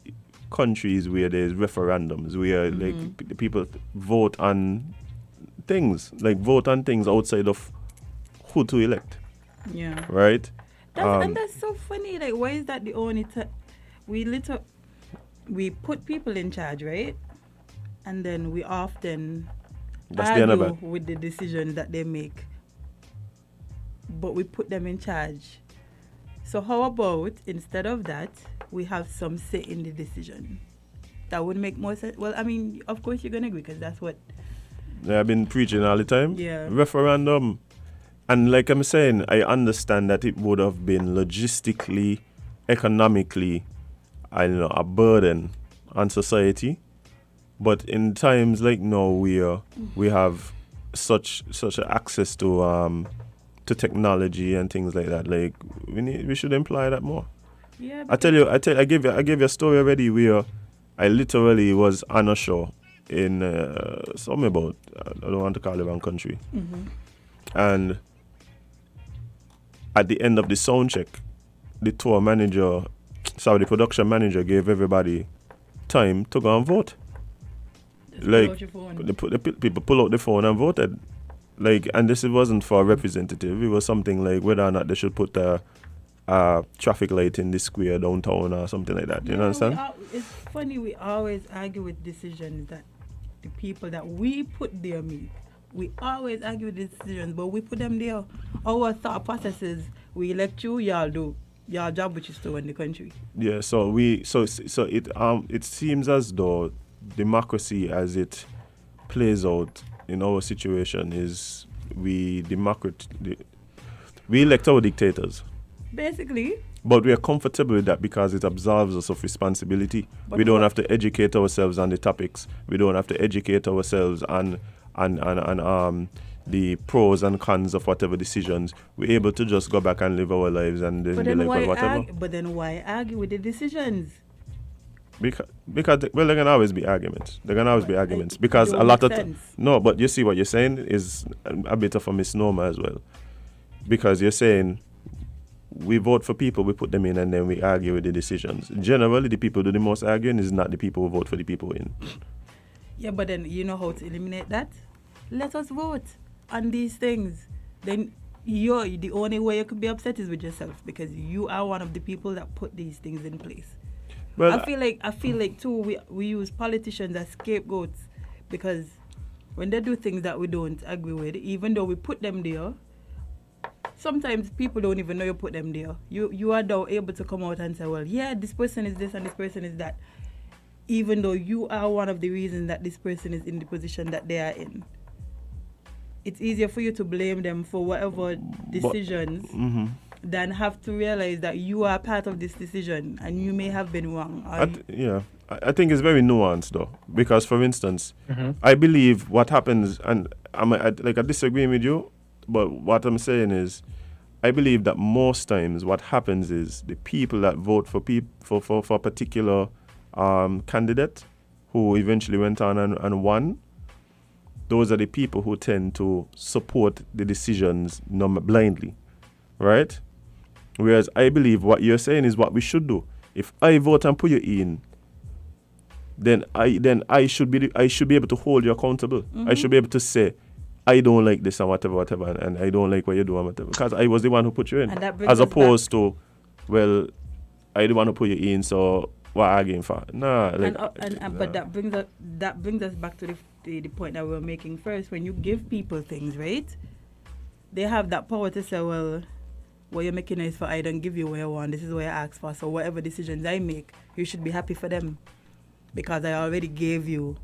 countries where there's referendums, where like people vote on things outside of who to elect. Yeah. Right? And that's so funny. Like, why is that the only we put people in charge, right? And then we often argue with the decisions that they make. But we put them in charge. So how about, instead of that, we have some say in the decision? That would make more sense. Well, I mean, of course you're going to agree because that's what... I've been preaching all the time. Yeah. Referendum. And like I'm saying, I understand that it would have been logistically, economically, a burden on society. But in times like now, we have such access to technology and things like that. Like we should imply that more. Yeah. I gave you a story already where I literally was on a show in something about, I don't want to call it one country. Mm-hmm. And at the end of the sound check, the production manager gave everybody time to go and vote. Like, the people pull out the phone and voted. Like, and this wasn't for a representative. It was something like whether or not they should put a traffic light in the square downtown or something like that. You know what I'm saying? It's funny, we always argue with decisions that the people that we put there make. We always argue with decisions, but we put them there. Our thought processes, we elect you, y'all do your job, which is to run the country. Yeah, so it seems as though democracy as it plays out in our situation is we elect our dictators. Basically. But we are comfortable with that because it absolves us of responsibility. We don't have to educate ourselves on the topics. We don't have to educate ourselves on the pros and cons of whatever decisions. We're able to just go back and live our lives and then be like, well, whatever. But then why argue with the decisions? Because there can always be arguments. There can always be arguments because a lot of no. But you see what you're saying is a bit of a misnomer as well, because you're saying we vote for people, we put them in, and then we argue with the decisions. Generally, the people who do the most arguing is not the people who vote for the people in. Yeah, but then you know how to eliminate that? Let us vote on these things. Then the only way you could be upset is with yourself because you are one of the people that put these things in place. Well, I feel like too we use politicians as scapegoats because when they do things that we don't agree with, even though we put them there, sometimes people don't even know you put them there. You are now able to come out and say, well, yeah, this person is this and this person is that, even though you are one of the reasons that this person is in the position that they are in. It's easier for you to blame them for whatever decisions than have to realize that you are part of this decision and you may have been wrong. I think it's very nuanced though, because for instance, I believe what happens, and I disagree with you, but what I'm saying is, I believe that most times what happens is the people that vote for a particular candidate who eventually went on and won, those are the people who tend to support the decisions blindly, right? Whereas I believe what you're saying is what we should do. If I vote and put you in, then I should be able to hold you accountable. I should be able to say, I don't like this and whatever, and I don't like what you do and whatever, because I was the one who put you in, as opposed to, well, I the one who put you in, so what are you arguing for? Nah, but that brings us back to the point that we were making first. When you give people things, right? They have that power to say, well, what you're making is for I don't give you what I want. This is what I asked for. So whatever decisions I make, you should be happy for them, because I already gave you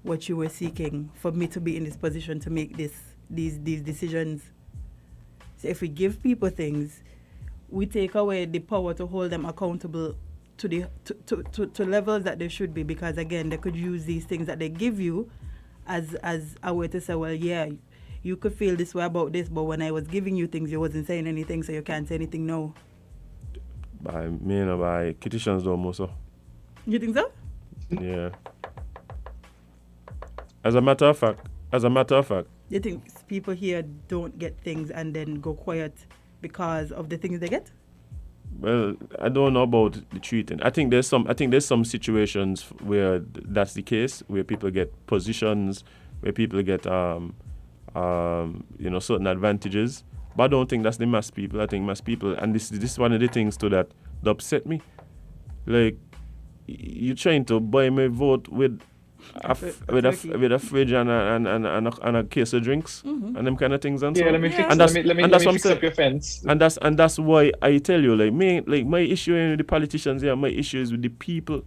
what you were seeking for me to be in this position to make these decisions. So if we give people things, we take away the power to hold them accountable to levels that they should be, because again, they could use these things that they give you as a way to say, well, yeah, you could feel this way about this, but when I was giving you things, you wasn't saying anything, so you can't say anything now. By petitions though, Moso. You think so? Yeah. As a matter of fact. You think people here don't get things and then go quiet because of the things they get? Well, I don't know about the treating. I think there's some situations where that's the case, where people get positions, where people get certain advantages, But I don't think that's the mass people. I think mass people, and this is one of the things too that upset me. Like, you're trying to buy my vote with a fridge and a case of drinks and them kind of things and so. Let me fix up your fence. And that's why I tell you, my issue with the politicians here, my issue is with the people.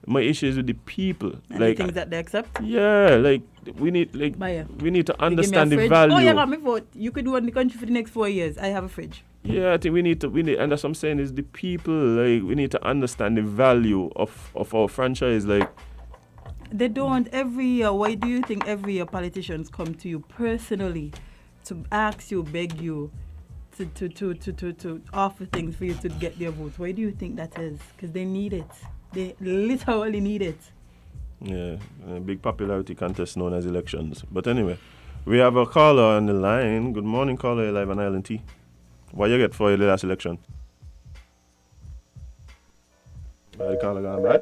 My issue is with the people. And the things that they accept? Yeah, we need to understand the value. Oh, yeah, got me vote. You could run the country for the next 4 years. I have a fridge. Yeah, I think we need, and that's what I'm saying is the people, we need to understand the value of our franchise, They don't every year. Why do you think every year politicians come to you personally to ask you, beg you, to offer things for you to get their vote? Why do you think that is? Because they need it. They literally need it. Yeah, a big popularity contest known as elections. But anyway, we have a caller on the line. Good morning, caller. You're live on Island T. What you get for your last election? The caller gone back.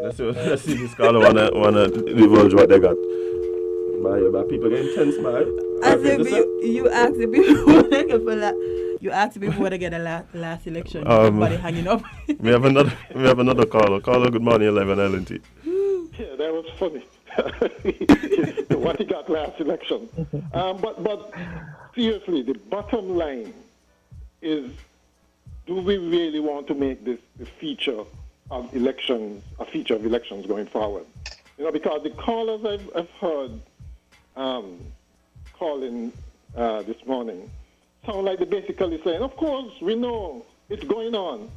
Let's see if this caller wanna divulge what they got. By people getting tense, man. You asked the people you asked the people whether get a last election. Everybody hanging up. we have another caller. Caller, good morning, 11 LNT. Yeah, that was funny. What he got last election. But seriously, the bottom line is, do we really want to make this a feature of elections going forward? Because the callers I've heard calling this morning sound like they're basically saying, of course, we know it's going on,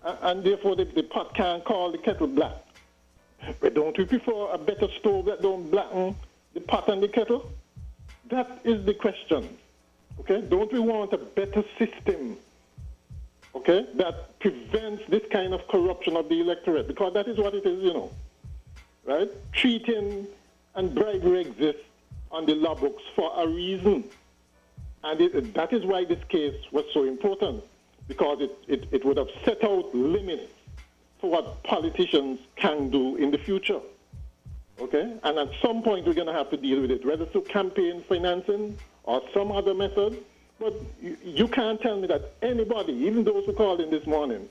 and therefore the pot can't call the kettle black. But don't we prefer a better stove that don't blacken the pot and the kettle? That is the question. Okay? Don't we want a better system, okay, that prevents this kind of corruption of the electorate? Because that is what it is, right? Cheating and bribery exists on the law books for a reason. And that is why this case was so important, because it would have set out limits for what politicians can do in the future. Okay? And at some point we're going to have to deal with it, whether through campaign financing or some other method. But you can't tell me that anybody, even those who called in this morning,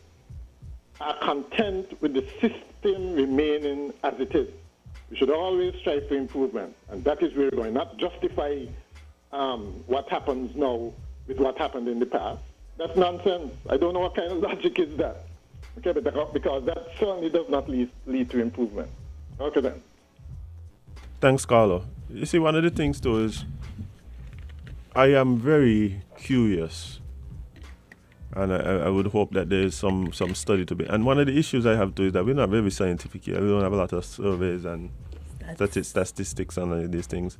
are content with the system remaining as it is. We should always strive for improvement, and that is where we're going. Not justify what happens now with what happened in the past. That's nonsense. I don't know what kind of logic is that. Okay, but because that certainly does not lead to improvement. Okay then. Thanks, Carlo. You see, one of the things too is I am very curious, and I would hope that there is some study to be. And one of the issues I have too is that we're not very scientific here. We don't have a lot of surveys and statistics and all these things.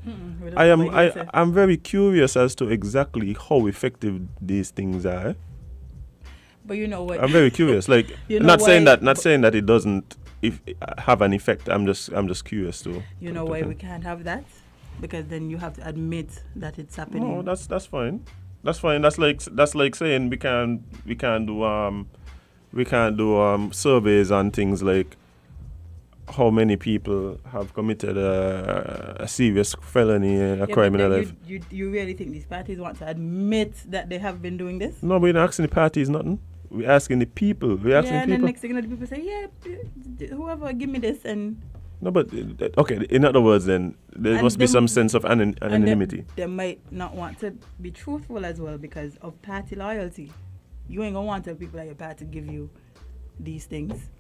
I'm very curious as to exactly how effective these things are. But you know what? I'm very curious. Not saying that it doesn't have an effect. I'm just curious too. You know why we can't have that? Because then you have to admit that it's happening. No, that's fine. That's fine. That's like saying we can't do surveys on things like how many people have committed a serious felony, a crime in their life. You really think these parties want to admit that they have been doing this? No, we're not asking the parties nothing. We're asking the people. And then next thing you know, the people say, yeah, whoever, give me this. And no, but okay. In other words, then there must be some sense of anonymity. They might not want to be truthful as well because of party loyalty. You ain't gonna want to tell people at your party to give you these things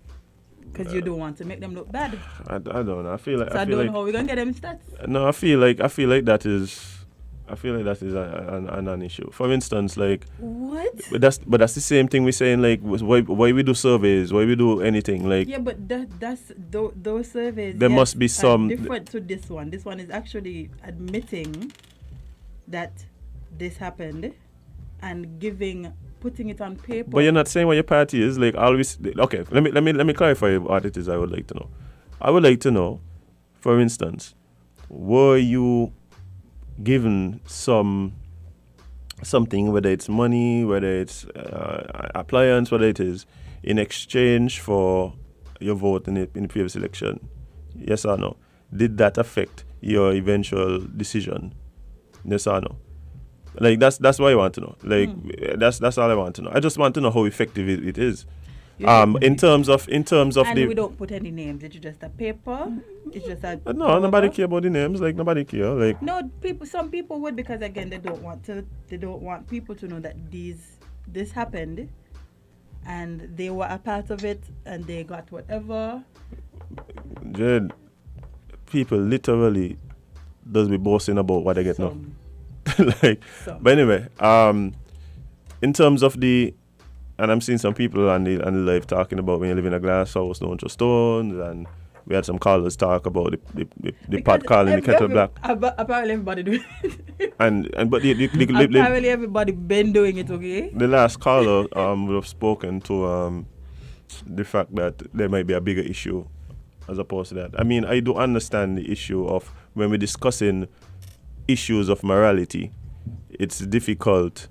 because you don't want to make them look bad. I don't know. I feel like I don't know how we're gonna get them stats. No, I feel like that is an issue. For instance, like what? But that's the same thing we're saying. Like why we do surveys, why we do anything. Like yeah, but that's those surveys. There must be some different to this one. This one is actually admitting that this happened and putting it on paper. But you're not saying what your party is. Like always. Okay, let me clarify what it is. I would like to know. I would like to know, for instance, were you given something, whether it's money, whether it's appliance, whether it is in exchange for your vote in the previous election? Yes or no? Did that affect your eventual decision? Yes or no? Like that's what I want to know. Like that's all I want to know. I just want to know how effective it is. In terms of and the. we don't put any names. It's just a paper. It's just a. No, nobody care about the names. Like nobody care. Like no, people. Some people would, because again they don't want people to know that this happened, and they were a part of it, and they got whatever. Jade, people literally does be boasting about what they get now. Like, but anyway, in terms of the. And I'm seeing some people on the live talking about when you live in a glass house, don't throw stones. And we had some callers talk about the pot calling the kettle black. Apparently everybody doing it. But apparently everybody been doing it, okay? The last caller would have spoken to the fact that there might be a bigger issue as opposed to that. I mean, I do understand the issue of when we're discussing issues of morality, it's difficult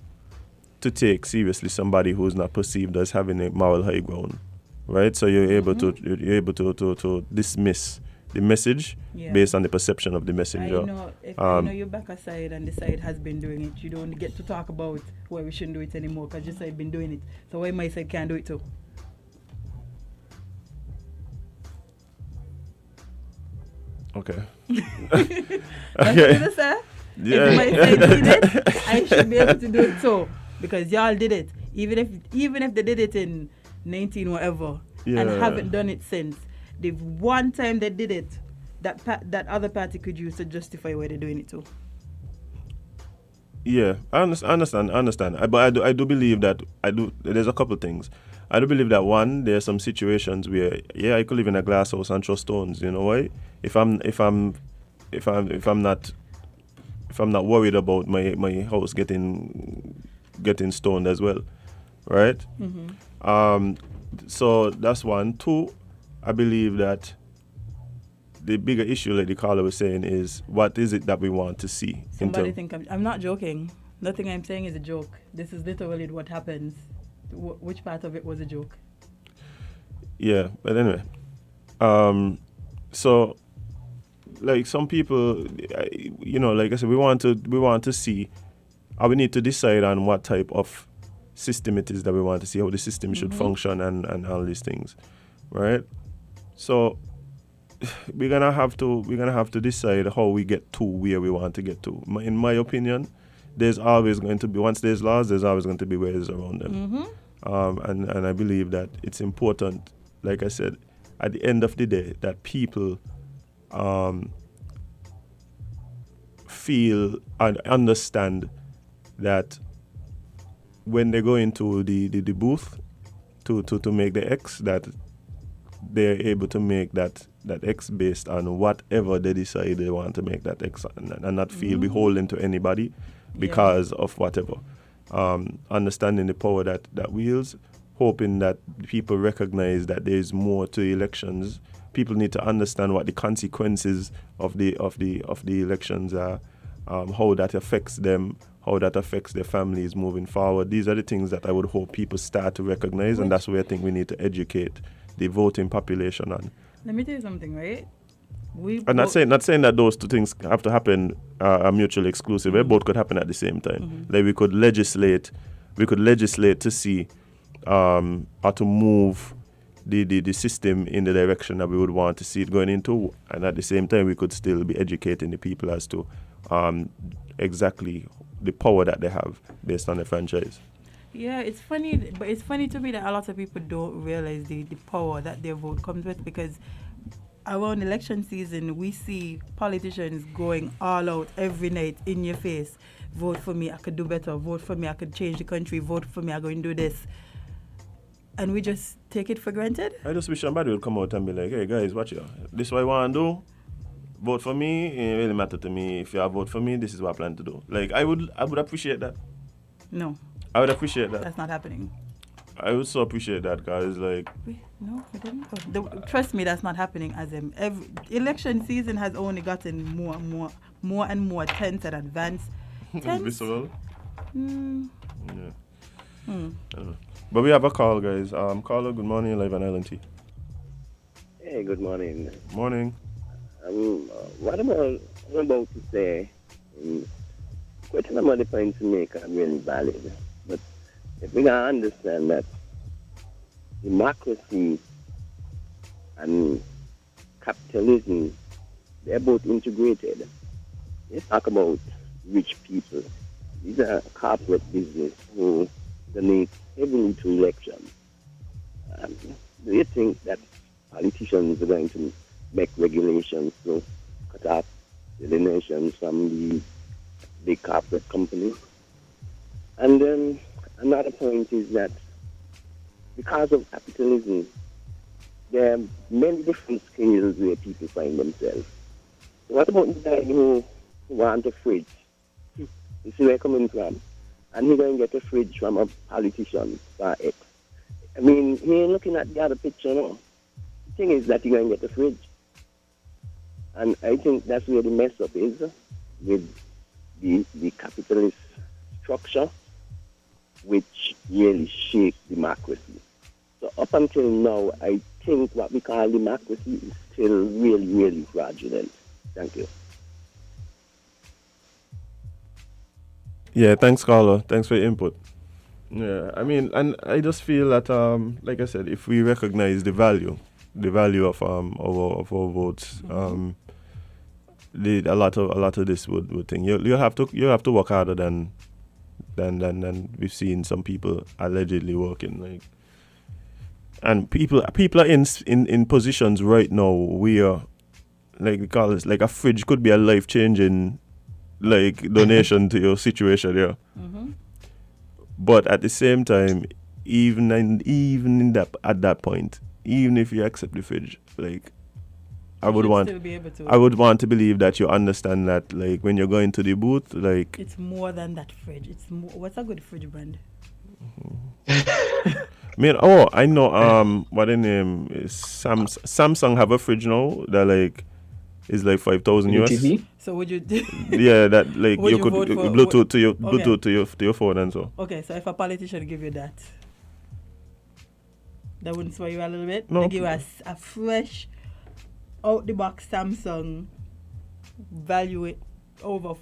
to take seriously somebody who's not perceived as having a moral high ground, right? So you're able to dismiss the message based on the perception of the messenger. I know if you know your back aside and the side has been doing it, you don't get to talk about why we shouldn't do it anymore because your side been doing it. So why my side can't do it too? Okay. Okay. If my side did it, I should be able to do it too. Because y'all did it, even if they did it in 19 whatever and haven't done it since. The one time they did it, that other party could use to justify why they're doing it too. Yeah, I understand. But I do believe that there's a couple things. I do believe that one, there's some situations where I could live in a glass house and throw stones. You know why? If I'm not worried about my house getting stoned as well, right? So that's one. Two, I believe that the bigger issue, like the caller was saying, is what is it that we want to see? Somebody think I'm not joking. Nothing I'm saying is a joke. This is literally what happens. Which part of it was a joke? Yeah, but anyway, so like some people, like I said, we want to see. We need to decide on what type of system it is that we want to see, how the system should function and all these things, right? So we're gonna have to decide how we get to where we want to get to. In my opinion, there's always going to be, once there's laws, there's always going to be ways around them. And I believe that it's important, like I said, at the end of the day, that people feel and understand that when they go into the booth to make the X, that they're able to make that X based on whatever they decide they want to make that X and not feel beholden to anybody because of whatever. Understanding the power that wields, hoping that people recognize that there is more to elections. People need to understand what the consequences of the elections are, how that affects them, how that affects their families moving forward. These are the things that I would hope people start to recognize, and that's where I think we need to educate the voting population on. Let me tell you something, right? I'm not saying that those two things have to happen are mutually exclusive. Both could happen at the same time. Like we could legislate to see how to move the system in the direction that we would want to see it going into, and at the same time we could still be educating the people as to exactly the power that they have based on the franchise. Yeah, it's funny to me that a lot of people don't realize the power that their vote comes with, because around election season we see politicians going all out every night in your face. Vote for me, I could do better. Vote for me, I could change the country. Vote for me, I'm going to do this. And we just take it for granted. I just wish somebody would come out and be like, hey guys, watch it. This is what I want to do. Vote for me. It really matter to me. If you vote for me, this is what I plan to do. Like I would appreciate that. No. I would appreciate that. That's not happening. I would so appreciate that, guys. Like, no, we didn't. Trust me, that's not happening. Azem, every election season has only gotten more and more tense and advanced. Visceral. Yeah. But we have a call, guys. Caller, good morning, live on LNT. Hey, good morning. Morning. What I'm about to say, quite a number of the points you make are really valid. But if we can understand that democracy and capitalism, they're both integrated. They talk about rich people. These are corporate business who donate heavily to elections. Do you think that politicians are going to make regulations to cut off the donations from the big corporate companies? And then another point is that because of capitalism, there are many different scales where people find themselves. So what about the guy who wants a fridge? You see where I'm coming from? And he's going to get a fridge from a politician for X. I mean, he ain't looking at the other picture, no. The thing is that you're going to get a fridge. And I think that's where the mess up is with the capitalist structure, which really shapes democracy. So up until now, I think what we call democracy is still really, really fraudulent. Thank you. Yeah, thanks, Carlo. Thanks for your input. Yeah, I mean, and I just feel that, like I said, if we recognize the value of our votes, a lot of this would think you have to work harder than we've seen some people allegedly working. Like, and people are in positions right now where, like we call it, like a fridge could be a life-changing like donation to your situation, yeah. Mm-hmm. But at the same time, even at that point, even if you accept the fridge, like I would want to believe that you understand that, like when you're going to the booth, like it's more than that fridge. It's more. What's a good fridge brand? I know. What the name is? Samsung have a fridge now that like is like 5,000 US. So would you? Yeah, that like you could Bluetooth to your phone and so. Okay, so if a politician give you that wouldn't sway you a little bit. No. They give us a fresh, out the box Samsung, value it about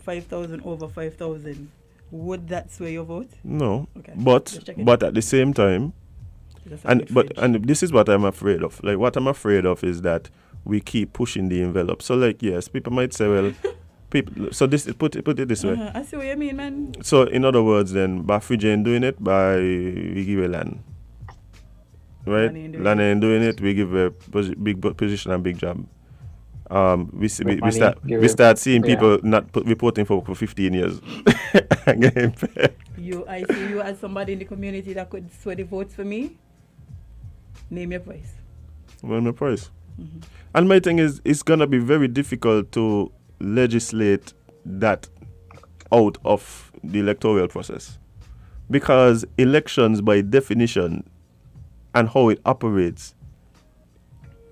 5,000 over 5,000. Would that sway your vote? No. Okay. But at the same time, and this is what I'm afraid of. Like what I'm afraid of is that we keep pushing the envelope. So like yes, people might say, well, so this put it this way. I see what you mean, man. So in other words, then by Fridge ain't doing it, by we give a land. Right? Land ain't doing it, we give a big position and big job. We start seeing people not reporting for 15 years. I see you as somebody in the community that could sway the votes for me. Name your price. Name your price. Mm-hmm. And my thing is, it's gonna be very difficult to legislate that out of the electoral process, because elections, by definition, and how it operates,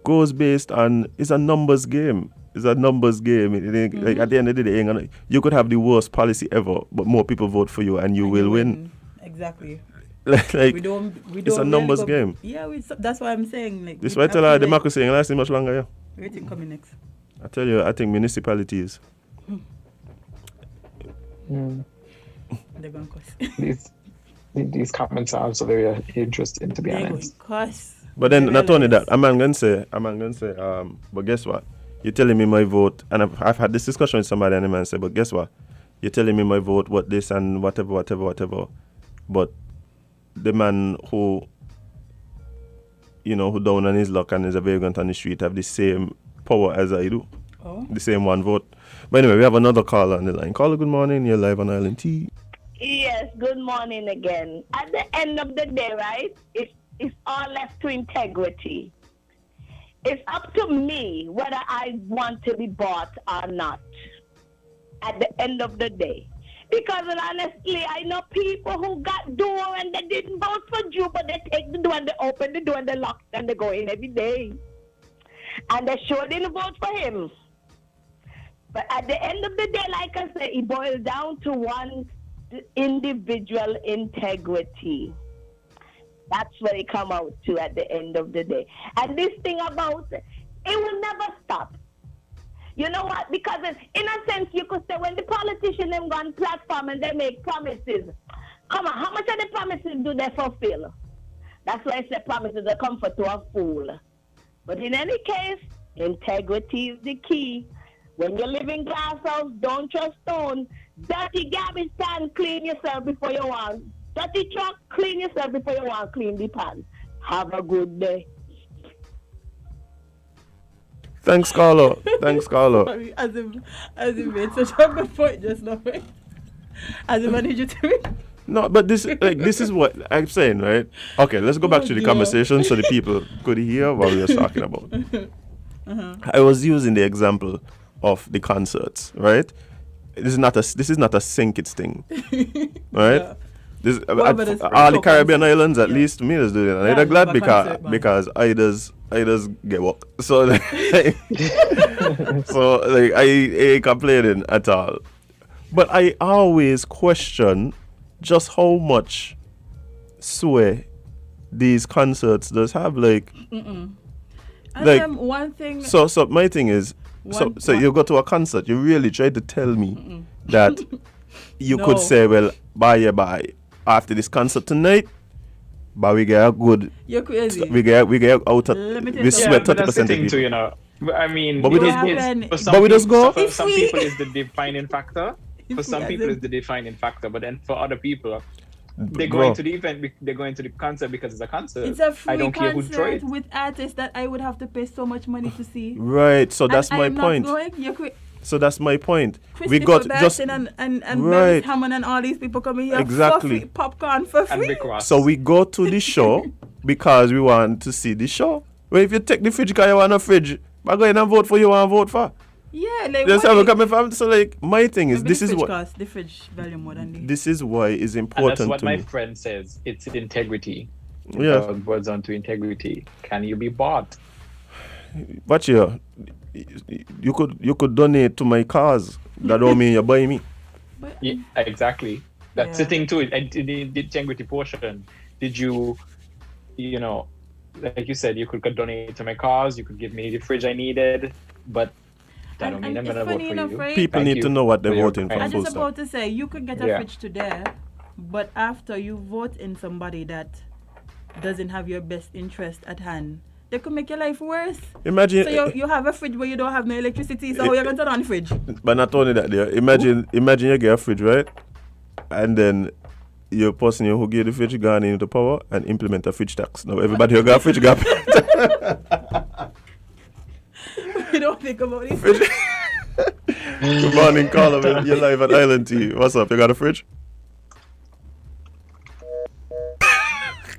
goes based on it's a numbers game. It's a numbers game. Like at the end of the day, you could have the worst policy ever, but more people vote for you, and you will win. Exactly. like we don't. It's a numbers game. Yeah, that's why I'm saying. Like, this why I tell her democracy ain't lasting much longer. Yeah. What do you think coming next? I tell you, I think municipalities. They're going to cost. These comments are also very interesting, to be honest. But then not only that, I'm going to say, but guess what? You're telling me my vote, and I've had this discussion with somebody, and the man said, but guess what? You're telling me my vote, what this and whatever. But the man who down on his luck and is a vagrant on the street have the same power as I do. Oh. The same one vote. But anyway, we have another caller on the line. Caller, good morning. You're live on Island T. Yes, good morning again. At the end of the day, right, it's all left to integrity. It's up to me whether I want to be bought or not at the end of the day. Because honestly, I know people who got door and they didn't vote for you, but they take the door and they open the door and they lock and they go in every day. And they sure didn't vote for him. But at the end of the day, like I said, it boils down to one individual integrity. That's what it come out to at the end of the day. And this thing about it will never stop. You know what? Because in a sense, you could say when the politicians them go on platform and they make promises, come on, how much of the promises do they fulfill? That's why I say promises are comfort to a fool. But in any case, integrity is the key. When you live in glass house, don't trust stone. Dirty garbage can, clean yourself before you want. Dirty truck, clean yourself before you want clean the pan. Have a good day. Thanks, Carlo. Thanks, Carlo. Azem made such a good point just now. Azem, I need you to No, but this is what I'm saying, right? Okay, let's go back to the conversation so the people could hear what we were talking about. I was using the example of the concerts, right? This is not a St Kitts thing, right? Yeah. This all the Caribbean islands, at least me, is doing it. And I'm glad because I get work. So like, I ain't complaining at all. But I always question just how much sway these concerts does have. Like, one thing. So my thing is, so you go to a concert, you really try to tell me that you could say, well, bye. After this concert tonight, but we get a good. You're crazy. We get out of. We sweat 30% of people. Too, you know. I mean, but we just go. For some people, it's the defining factor. For some people, it's the defining factor. But then for other people, they're going to the event. They're going to the concert because it's a concert. It's a free I don't care who concert with artists that I would have to pay so much money to see. Right. So that's my point. So that's my point. We got just and right. Hammond and all these people coming here for free, popcorn for free. So we go to the show because we want to see the show. Well, if you take the fridge because you want a fridge, but go in and vote for you want to vote for. Yeah, like just have a coming from. So like my thing is, this is what the fridge value more than this is why it's important. And that's what to my me. friend says. It's integrity. Yeah, it boils down to integrity. Can you be bought? But yeah. You could donate to my cause. That don't mean you buy me. Yeah, exactly. That's the thing too. The integrity portion. Did you know, like you said, you could donate to my cause. You could give me the fridge I needed, but that don't mean I'm gonna vote for you. Right? People need to know what they're voting for. I'm just about to say you could get a fridge today, but after you vote in somebody that doesn't have your best interest at hand, they could make your life worse. Imagine. So you have a fridge where you don't have no electricity, so how you going to turn on the fridge? But not only that, there. Imagine you get a fridge, right? And then your person who gave the fridge gone into power and implement a fridge tax. Now everybody who got a fridge got. We don't think about it. Good morning, caller. You're live at Island TV. What's up? You got a fridge?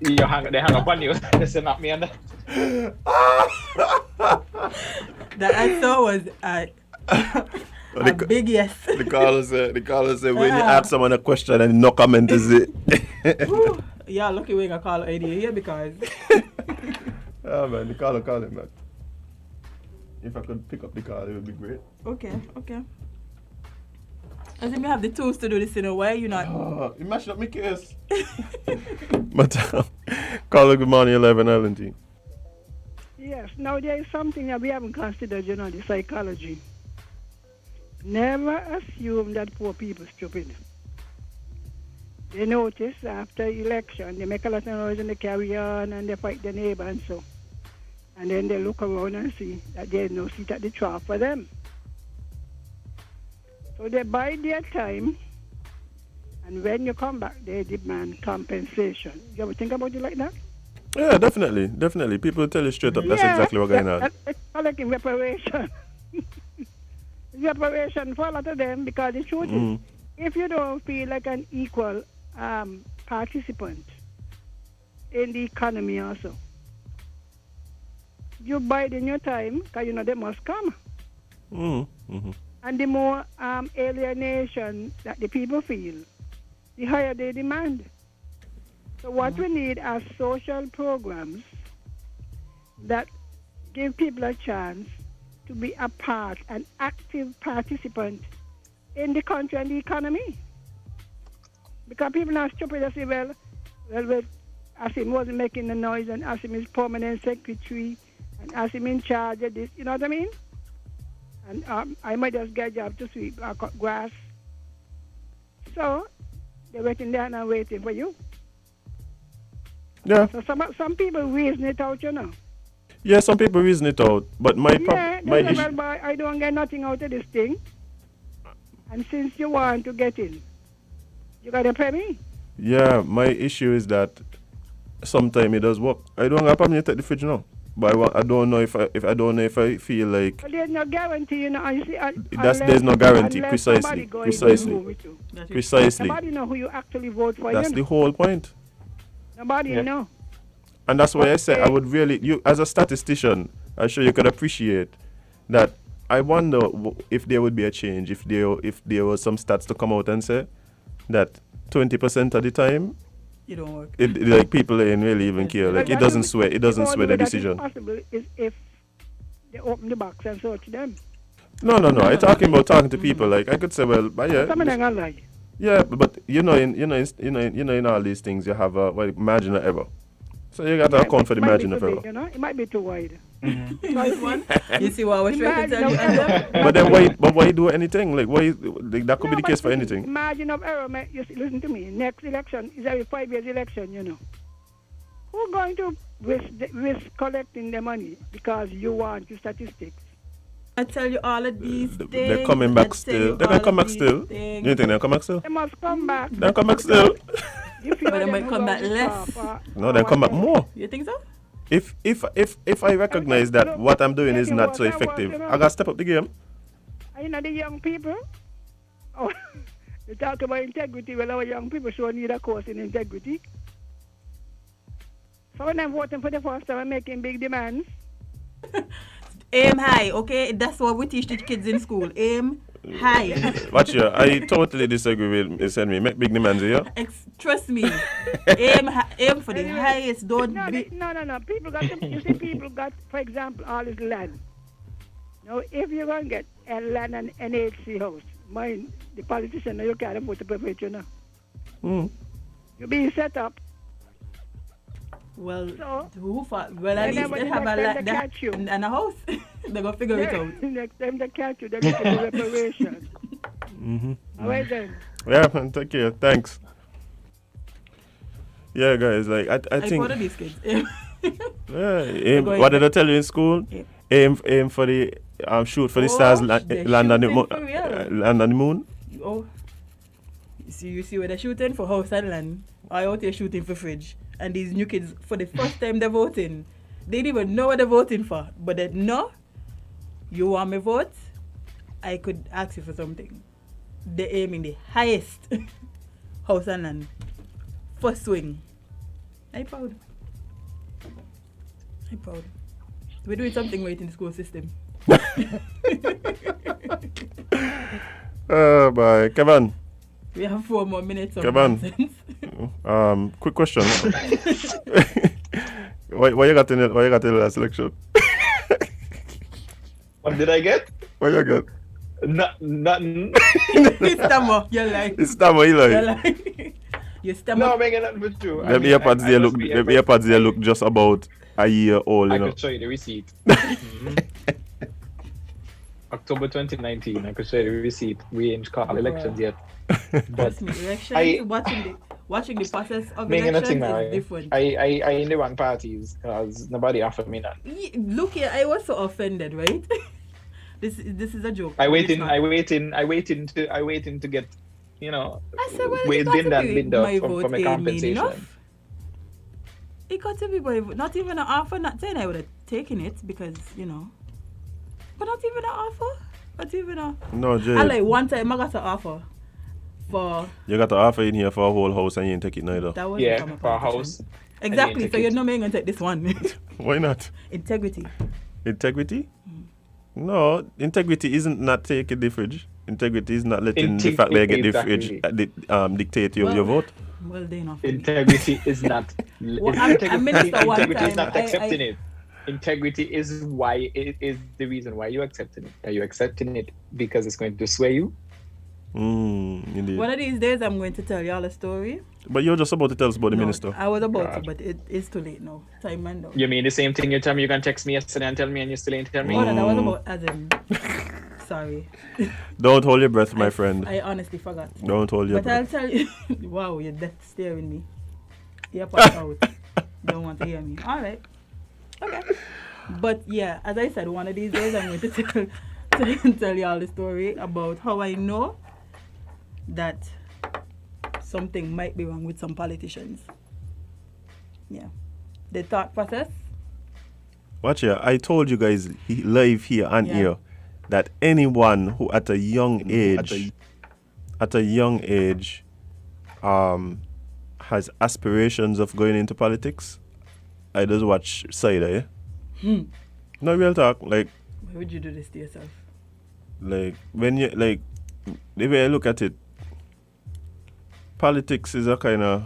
They hang up on you. They say not me and that. That I saw was a big yes. The caller said when you ask someone a question and no comment is it. Yeah, lucky we got caller idea here because. Oh man, the caller calling man. If I could pick up the call, it would be great. Okay. I think we have the tools to do this in a way, you know. You mashed up my case. But caller, good morning, 11 L&T. Yes, now there is something that we haven't considered, you know, the psychology. Never assume that poor people are stupid. They notice after election, they make a lot of noise and they carry on and they fight their neighbor and so. And then they look around and see that there is no seat at the trough for them. So they buy their time, and when you come back, they demand compensation. You ever think about it like that? Yeah, definitely. People tell you straight up that's exactly what's going on. It's like reparation. Reparation for a lot of them, because the truth is, if you don't feel like an equal participant in the economy also, you bide in your time, because you know they must come. And the more alienation that the people feel, the higher they demand. So what we need are social programs that give people a chance to be a part, an active participant in the country and the economy. Because people are stupid. They say, well, Azem wasn't making the noise, and Azem is permanent secretary, and Azem in charge of this. You know what I mean? And I might just get a job to sweep or cut grass. So they're waiting there and waiting for you. Yeah. So some people reason it out, you know. Yeah, some people reason it out, but my issue. Well, boy, I don't get nothing out of this thing. And since you want to get in, you gotta pay me. Yeah, my issue is that sometimes it does work. I don't have to take the fridge now, but I don't know if I feel like. Well, there's no guarantee, you know. You see, There's no guarantee. Precisely. Nobody know who you actually vote for. That's the whole point. Nobody know. And that's why I said I would really, you as a statistician, I'm sure you could appreciate that. I wonder if there would be a change if there was some stats to come out and say that 20% of the time, it don't work. Like people ain't really even care. Like it doesn't sway the decision. Possible is if they open the box and search them. No. I'm talking about talking to people. Like I could say, well, but yeah. Some of them are lie. Yeah, but in all these things you have a margin of error. So you got to account for the margin of error. You know, it might be too wide. You see what I was trying to tell you? But then why do anything? Like that could be the case for anything. Margin of error, listen to me. Next election is every 5 years election, you know. Who's going to risk collecting the money because you want your statistics? I tell you all of these things. They're coming back still. They're going to come back still. You think they'll come back still? They must come back. They'll come back still. But they might come back less. No, they'll come back more. You think so? If I recognize that what I'm doing is not so effective, I gotta step up the game. You know the young people? Oh, they talk about integrity. Well, our young people sure need a course in integrity. So when I'm voting for the first time, I'm making big demands. Aim high, okay? That's what we teach the kids in school. Aim high. Watch here. I totally disagree with Henry. Make big demands here. Trust me. Aim for the highest. No. People got, for example, all this land. Now, if you're going to get a land and NHC house, mind the politician, you can't afford to pay you now. You're being set up. Well, so, at least they have a land and a house. They're going to figure it out. Next time they catch you, they're going to do reparation. All right then. Yeah, man, take care. Thanks. Yeah, guys, like I think. What are these kids? What did I tell you in school? Aim for the shoot for the stars, land on the moon. Oh, you see where they're shooting for house and land. I out here shooting for fridge. And these new kids, for the first time they're voting, they didn't even know what they're voting for. But they know, you want me vote? I could ask you for something. They're aiming the highest house and land. First swing. I'm proud. We're doing something right in the school system. Oh, boy. Kevon. We have 4 more minutes of Kevon. Quick question. Why you got in the last election? What did I get? What you got? Nothing. It's Tamo. You're lying. It's Tamo, you You're lying. You stammer. No, I'm making nothing but true. Them earpads they look just about a year old, you know. I could show you the receipt. October 2019, I could show you the receipt. We ain't called elections yet. But watching the process of elections is different. I in the wrong parties because nobody offered me that. Look here, I was so offended, right? This is a joke. I waiting to get, you know, been from a compensation. It got to be not even an offer. Not saying I would have taken it because, you know, but not even an offer. Not even a. No, Jade. I like one time I got an offer for. You got an offer in here for a whole house and you didn't take it neither. That was for a house. Exactly. So you're not going to take this one. Why not? Integrity. Integrity? No, integrity isn't not taking the fridge. Integrity is not letting the fact that you get the fridge dictate your vote. Well, they not. Integrity is not. Integrity is not accepting it. Integrity is why it is the reason why you're accepting it. Are you accepting it because it's going to sway you? Indeed. One of these days, I'm going to tell you all a story. But you're just about to tell us about the minister. I was about to, but it's too late now. Time ran down. You mean the same thing you tell me you can text me yesterday and tell me and you still ain't tell me? Oh, no, that was about Azem. Sorry. Don't hold your breath, my friend. I honestly forgot. Don't hold your but breath. I'll tell you. Wow, you're dead staring me. You're passed out. Don't want to hear me. All right. Okay. But yeah, as I said, one of these days I'm going to tell you all the story about how I know that something might be wrong with some politicians. Yeah. The thought process. Watch here. I told you guys live here and here that anyone who at a young age has aspirations of going into politics, I just watch side, No real talk. Like, why would you do this to yourself? Like when you like, the way I look at it, politics is a kind of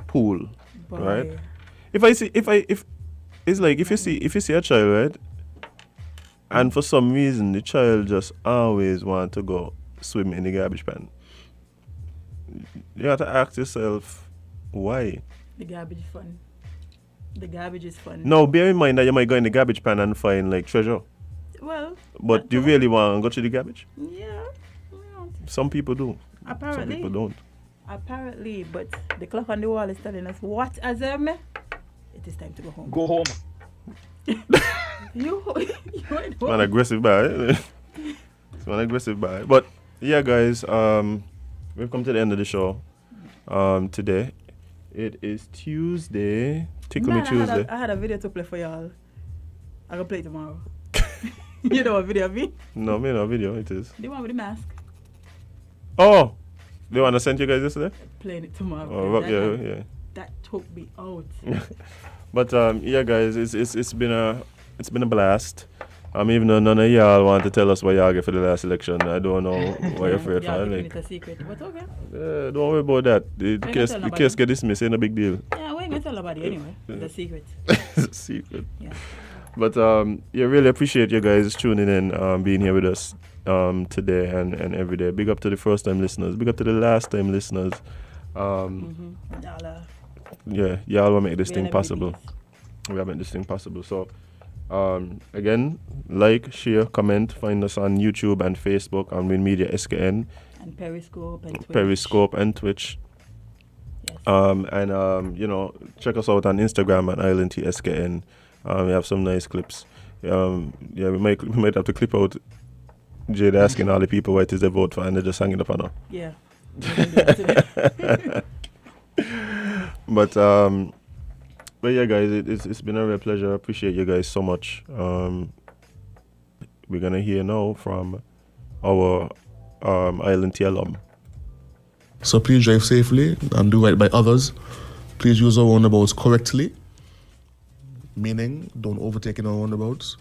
pool, Boy. right? If you see a child, right, and for some reason the child just always want to go swim in the garbage pan, you have to ask yourself why. The garbage is fun. The garbage is fun. No, bear in mind that you might go in the garbage pan and find like treasure. Well. But do you really want to go to the garbage? Yeah. Some people do. Apparently. Some people don't. Apparently, but the clock on the wall is telling us what, Azem? It is time to go home. Go home. you went home. Man, aggressive guy. It's an aggressive guy. But yeah, guys, we've come to the end of the show. Today, it is Tuesday. Tickle Me Tuesday. I had a video to play for y'all. I'm gonna play it tomorrow. You know what video of me? No, me no video. It is. The one with the mask. Oh, the one I sent you guys yesterday. Playing it tomorrow. Oh, yeah. That took me out. But yeah, guys, it's been a blast. Even though none of y'all want to tell us what y'all get for the last election, I don't know why you're afraid for. Like, it's a secret, but okay. Don't worry about that. The case get dismissed, ain't a big deal. Yeah, we ain't gonna tell nobody anyway. It's a secret. It's a secret. Yeah. But yeah, really appreciate you guys tuning in, being here with us today and every day. Big up to the first time listeners. Big up to the last time listeners. Yeah, y'all will make this thing possible. We have made this thing possible. So again, like, share, comment. Find us on YouTube and Facebook on WINNmedia SKN. And Periscope and Twitch. Periscope and Twitch. Yes. And check us out on Instagram at IslandTSKN. We have some nice clips. Yeah, we might have to clip out Jade asking all the people what it is they vote for and they just hang it up on her. Yeah. But yeah, guys, it's been a real pleasure. I appreciate you guys so much. We're gonna hear now from our Island T alum. So please drive safely and do right by others. Please use our roundabouts correctly, meaning don't overtake in our roundabouts,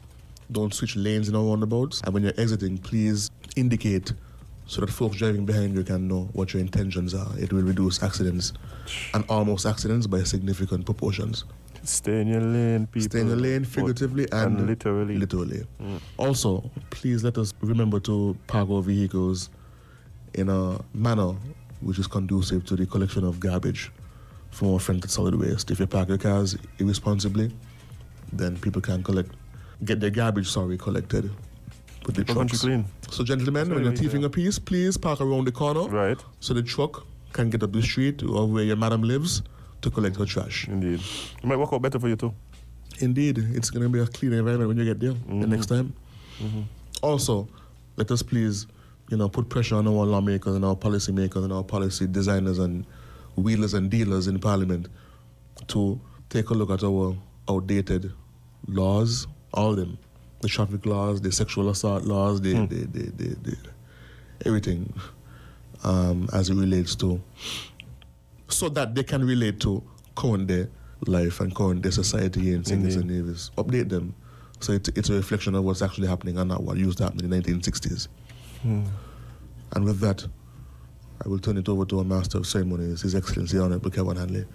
don't switch lanes in our roundabouts, and when you're exiting, please indicate so that folks driving behind you can know what your intentions are. It will reduce accidents and almost accidents by significant proportions. Stay in your lane, people. Stay in your lane, figuratively and literally. Also, please let us remember to park our vehicles in a manner which is conducive to the collection of garbage from our friends at solid waste. If you park your cars irresponsibly, then people can get their garbage collected with the trucks. Clean. So gentlemen, when you're thieving a piece, please park around the corner, right, so the truck can get up the street or where your madam lives to collect her trash. Indeed. It might work out better for you too. Indeed. It's going to be a clean environment when you get there the next time. Also, let us please, put pressure on our lawmakers and our policy makers and our policy designers and wheelers and dealers in Parliament to take a look at our outdated laws, all of them. The traffic laws, the sexual assault laws, the everything as it relates to, so that they can relate to current day life and current day society here in St Kitts and Nevis. Update them so it's a reflection of what's actually happening and not what used to happen in the 1960s. And with that, I will turn it over to our Master of Ceremonies, His Excellency Honorable Kevon Hanley.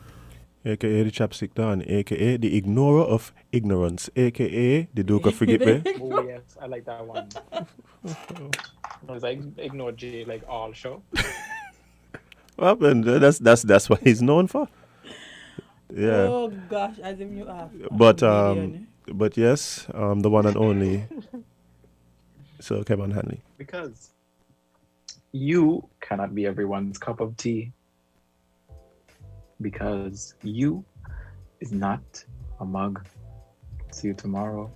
A.K.A. the Chapstick Don, A.K.A. the Ignorer of Ignorance, A.K.A. the Duke of Forget Me. Oh yes, I like that one. I ignore Jay like all show. What happened? That's what he's known for. Yeah. Oh gosh, as if you are. But yes, the one and only So, Kevon Hanley. Because you cannot be everyone's cup of tea. Because you is not a mug. See you tomorrow.